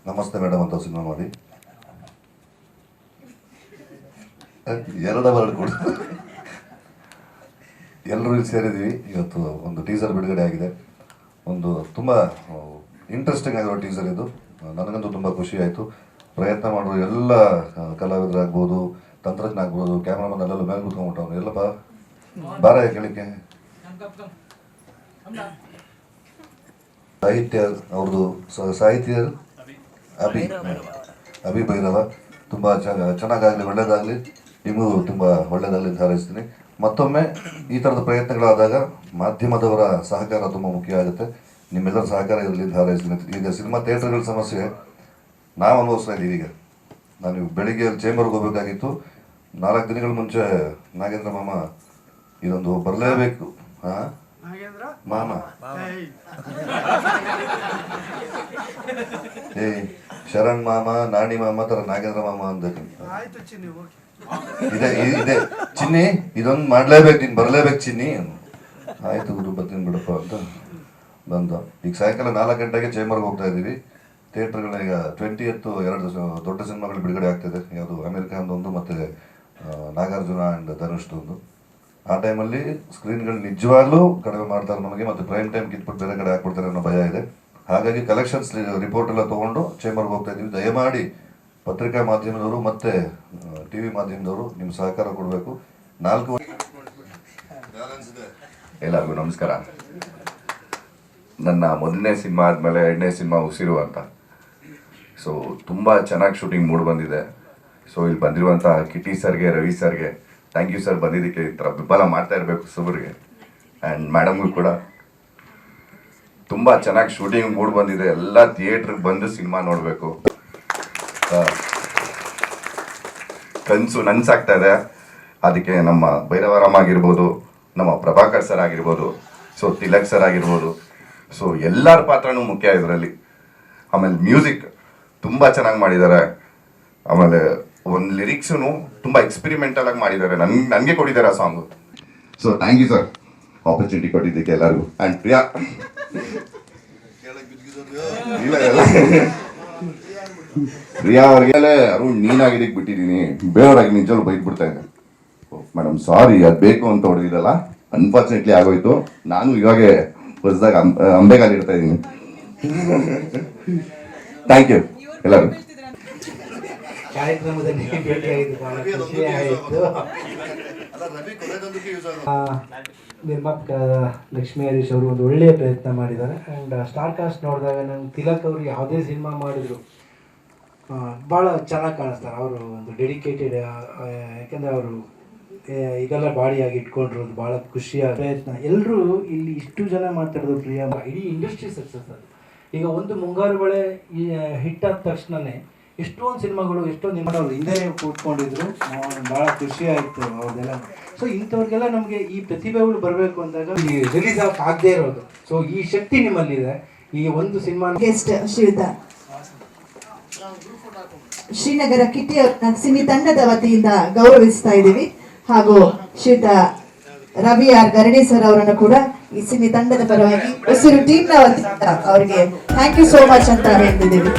ನಮಸ್ತೆ ಮೇಡಮ್ ಅಂತ ಸಿನಿಮಾ ಮಾಡಿ 2 ಅವಾರ್ಡ್ ಕೊಡಿಸಿದ್ರು. ಎಲ್ಲರೂ ಇಲ್ಲಿ ಸೇರಿದ್ದೀವಿ. ಇವತ್ತು ಒಂದು ಟೀಸರ್ ಬಿಡುಗಡೆ ಆಗಿದೆ. ಒಂದು ತುಂಬ ಇಂಟ್ರೆಸ್ಟಿಂಗ್ ಆಗಿರೋ ಟೀಸರ್ ಇದು. ನನಗಂತೂ ತುಂಬ ಖುಷಿ ಆಯಿತು. ಪ್ರಯತ್ನ ಮಾಡೋ ಎಲ್ಲ ಕಲಾವಿದರಾಗ್ಬೋದು, ತಂತ್ರಜ್ಞ ಆಗ್ಬೋದು, ಕ್ಯಾಮ್ರಾಮನ್ ಎಲ್ಲೆಲ್ಲ ಮೇಲೆ ಕೂತ್ಕೊಂಡ್ಬಿಟ್ಟವ್ರು. ಎಲ್ಲಪ್ಪ ಬಾರ ಕೇಳಿಕೆ. ಸಾಹಿತ್ಯ ಅವ್ರದ್ದು ಸಾಹಿತ್ಯ ಅಭಿ ಭೈರವ ತುಂಬ ಚೆನ್ನಾಗಾಗಲಿ, ಒಳ್ಳೇದಾಗಲಿ. ನಿಮಗೂ ತುಂಬ ಒಳ್ಳೇದಾಗಲಿ ಅಂತ ಹಾರೈಸ್ತೀನಿ. ಮತ್ತೊಮ್ಮೆ ಈ ಥರದ ಪ್ರಯತ್ನಗಳಾದಾಗ ಮಾಧ್ಯಮದವರ ಸಹಕಾರ ತುಂಬ ಮುಖ್ಯ ಆಗುತ್ತೆ. ನಿಮ್ಮೆಲ್ಲರ ಸಹಕಾರ ಇರಲಿ ಅಂತ ಹಾರೈಸ್ತೀನಿ. ಈಗ ಸಿನಿಮಾ ಥಿಯೇಟರ್ಗಳ ಸಮಸ್ಯೆ ನಾವು ಅನುಭವಿಸ್ತಾ ಇದ್ದೀವಿ. ಈಗ ನಾನು ಬೆಳಿಗ್ಗೆ ಅಲ್ಲಿ ಚೇಂಬರ್ಗೆ ಹೋಗಬೇಕಾಗಿತ್ತು. 4 ದಿನಗಳ ಮುಂಚೆ ನಾಗೇಂದ್ರ ಮಾಮ ಇದೊಂದು ಬರಲೇಬೇಕು. ಮಾಮ ಶರಣ್ ಮಾಮ, ನಾಣಿ ಮಾಮ ಥರ ನಾಗೇಂದ್ರ ಮಾಮ ಅಂತ ಇದೆ ಚಿನ್ನಿ, ಇದೊಂದು ಮಾಡ್ಲೇಬೇಕು, ನೀನು ಬರಲೇಬೇಕು ಚಿನ್ನಿ. ಆಯ್ತು ಗುರು, ಬರ್ತೀನಿ ಬಿಡಪ್ಪ ಅಂತ ಬಂದು ಈಗ ಸಾಯಂಕಾಲ 4 ಗಂಟೆಗೆ ಚೇಂಬರ್ಗೆ ಹೋಗ್ತಾ ಇದ್ದೀವಿ. ಥಿಯೇಟರ್ಗಳೀಗ 20th 2 ದೊಡ್ಡ ಸಿನಿಮಾಗಳು ಬಿಡುಗಡೆ ಆಗ್ತಿದೆ. ಯಾವುದು ಅಮೆರಿಕನ್ದೊಂದು ಮತ್ತು ನಾಗಾರ್ಜುನ ಆ್ಯಂಡ್ ಧನುಷ್ದೊಂದು. ಆ ಟೈಮಲ್ಲಿ ಸ್ಕ್ರೀನ್ಗಳು ನಿಜವಾಗ್ಲೂ ಕಡಿಮೆ ಮಾಡ್ತಾರೆ ನಮಗೆ, ಮತ್ತು ಪ್ರೈಮ್ ಟೈಮ್ ಕಿತ್ಬಿಟ್ಟು ಬೇರೆ ಕಡೆ ಹಾಕ್ಬಿಡ್ತಾರೆ ಅನ್ನೋ ಭಯ ಇದೆ. ಹಾಗಾಗಿ ಕಲೆಕ್ಷನ್ಸ್ ರಿಪೋರ್ಟ್ ಎಲ್ಲ ತೊಗೊಂಡು ಚೇಂಬರ್ಗೆ ಹೋಗ್ತಾ ಇದ್ದೀವಿ. ದಯಮಾಡಿ ಪತ್ರಿಕಾ ಮಾಧ್ಯಮದವರು ಮತ್ತು ಟಿ ವಿ ಮಾಧ್ಯಮದವರು ನಿಮ್ಮ ಸಹಕಾರ ಕೊಡಬೇಕು. 4 ಎಲ್ಲರಿಗೂ ನಮಸ್ಕಾರ. ನನ್ನ ಮೊದಲನೇ ಸಿನಿಮಾ ಆದಮೇಲೆ 2ನೇ ಸಿನಿಮಾ ಉಸಿರು ಅಂತ. ಸೊ ತುಂಬ ಚೆನ್ನಾಗಿ ಶೂಟಿಂಗ್ ಮೂಡ್ ಬಂದಿದೆ. ಸೊ ಇಲ್ಲಿ ಬಂದಿರುವಂಥ ಕಿಟಿ ಸರ್ಗೆ, ರವಿ ಸರ್ಗೆ ಥ್ಯಾಂಕ್ ಯು ಸರ್. ಬಂದಿದ್ದಕ್ಕೆ ಈ ಥರ ಬೆಂಬಲ ಮಾಡ್ತಾ ಇರಬೇಕು ಸುಬ್ರಿಗೆ ಆ್ಯಂಡ್ ಮೇಡಮ್ಗೂ ಕೂಡ. ತುಂಬ ಚೆನ್ನಾಗಿ ಶೂಟಿಂಗ್ ಮೂಡ್ ಬಂದಿದೆ. ಎಲ್ಲ ಥಿಯೇಟ್ರಿಗೆ ಬಂದು ಸಿನಿಮಾ ನೋಡಬೇಕು. ಕನಸು ನನಸಾಗ್ತಾ ಇದೆ. ಅದಕ್ಕೆ ನಮ್ಮ ಭೈರವರಾಮ್ ಆಗಿರ್ಬೋದು, ನಮ್ಮ ಪ್ರಭಾಕರ್ ಸರ್ ಆಗಿರ್ಬೋದು, ಸೊ ತಿಲಕ್ ಸರ್ ಆಗಿರ್ಬೋದು, ಸೊ ಎಲ್ಲರ ಪಾತ್ರನೂ ಮುಖ್ಯ ಇದರಲ್ಲಿ. ಆಮೇಲೆ ಮ್ಯೂಸಿಕ್ ತುಂಬ ಚೆನ್ನಾಗಿ ಮಾಡಿದ್ದಾರೆ. ಆಮೇಲೆ ಒಂದು ಲಿರಿಕ್ಸೂ ತುಂಬ ಎಕ್ಸ್ಪಿರಿಮೆಂಟಲ್ ಆಗಿ ಮಾಡಿದ್ದಾರೆ. ನನಗೆ ಕೊಟ್ಟಿದ್ದಾರೆ ಆ song. So thank you sir, opportunity ಕೊಟ್ಟಿದ್ದಕ್ಕೆ ಎಲ್ಲರಿಗೂ. ಆ್ಯಂಡ್ ಪ್ರಿಯಾ, ಪ್ರಿಯಾ ಅವ್ರಿಗೆಲ್ಲ ಅರುಣ್ ನೀನಾಗಿದ್ದಕ್ಕೆ ಬಿಟ್ಟಿದ್ದೀನಿ, ಬೇರೆಯವ್ರಾಗಿ ನಿಜವೂ ಬೈದ್ಬಿಡ್ತಾ ಇದ್ದೆ. ಮೇಡಮ್ ಸಾರಿ, ಅದು ಬೇಕು ಅಂತ ಹೊಡೆದಿದ್ದಲ್ಲ, ಅನ್ಫಾರ್ಚುನೇಟ್ಲಿ ಆಗೋಯ್ತು. ನಾನು ಇವಾಗ ಹೊಸದಾಗ ಅಂಬೆಗಾಲಿ ಇಡ್ತಾ ಇದ್ದೀನಿ. ಥ್ಯಾಂಕ್ ಯು ಎಲ್ಲರೂ. ಕಾರ್ಯಕ್ರಮದಲ್ಲಿ ಭೇಟಿಯಾಗಿದ್ದು ಬಹಳ ಖುಷಿ ಆಯಿತು. ನಿರ್ಮಾಪಕ ಲಕ್ಷ್ಮೀ ಹರೀಶ್ ಅವರು ಒಂದು ಒಳ್ಳೆಯ ಪ್ರಯತ್ನ ಮಾಡಿದ್ದಾರೆ. ಆ್ಯಂಡ್ ಸ್ಟಾರ್ ಕಾಸ್ಟ್ ನೋಡಿದಾಗ ನಂಗೆ ತಿಲಕ್ ಅವರು ಯಾವುದೇ ಸಿನಿಮಾ ಮಾಡಿದ್ರು ಭಾಳ ಚೆನ್ನಾಗಿ ಕಾಣಿಸ್ತಾರೆ. ಅವರು ಒಂದು ಡೆಡಿಕೇಟೆಡ್, ಯಾಕೆಂದರೆ ಅವರು ಈಗೆಲ್ಲ ಬಾಡಿಯಾಗಿ ಇಟ್ಕೊಂಡಿರೋದು ಭಾಳ ಖುಷಿಯಾದ ಪ್ರಯತ್ನ. ಎಲ್ಲರೂ ಇಲ್ಲಿ ಇಷ್ಟು ಜನ ಮಾತಾಡೋದು ಪ್ರಿಯ, ಇಡೀ ಇಂಡಸ್ಟ್ರಿ ಸಕ್ಸಸ್ ಅದು. ಈಗ ಒಂದು ಮುಂಗಾರು ಮಳೆ ಹಿಟ್ ಆದ ತಕ್ಷಣವೇ ಎಷ್ಟೊಂದು ಸಿನಿಮಾಗಳು ಎಷ್ಟೊಂದು ನಿಮ್ಮವ್ರು ಹಿಂದೆ ಕೂತ್ಕೊಂಡಿದ್ರು, ಭಾಳ ಖುಷಿ ಆಯಿತು ಅವ್ರದ್ದೆಲ್ಲ. ಸೊ ಇಂಥವ್ರಿಗೆಲ್ಲ ನಮಗೆ ಈ ಪ್ರತಿಭೆಗಳು ಬರಬೇಕು ಅಂದಾಗ ಈ ರಿಲೀಸ್ ಆಗದೇ ಇರೋದು. ಸೊ ಈ ಶಕ್ತಿ ನಿಮ್ಮಲ್ಲಿದೆ. ಈ ಒಂದು ಸಿನಿಮಾ ಗೆಸ್ಟ್ ಶ್ರೀಯುತ ಶ್ರೀನಗರ ಕಿಟ್ಟಿ ಅವ್ರನ್ನ ಸಿನಿ ತಂಡದ ವತಿಯಿಂದ ಗೌರವಿಸ್ತಾ ಇದ್ದೀವಿ. ಹಾಗೂ ಶ್ರೀಯುತ ರವಿ ಆರ್ ಗರಡಿ ಸರ್ ಅವರನ್ನು ಕೂಡ ಈ ಸಿನಿ ತಂಡದ ಪರವಾಗಿ ಉಸಿರು ಟೀಮ್ನ ವತಿಯಿಂದ ಅವರಿಗೆ ಥ್ಯಾಂಕ್ ಯು ಸೋ ಮಚ್ ಅಂತ ಹೇಳ್ತಿದ್ದೀವಿ.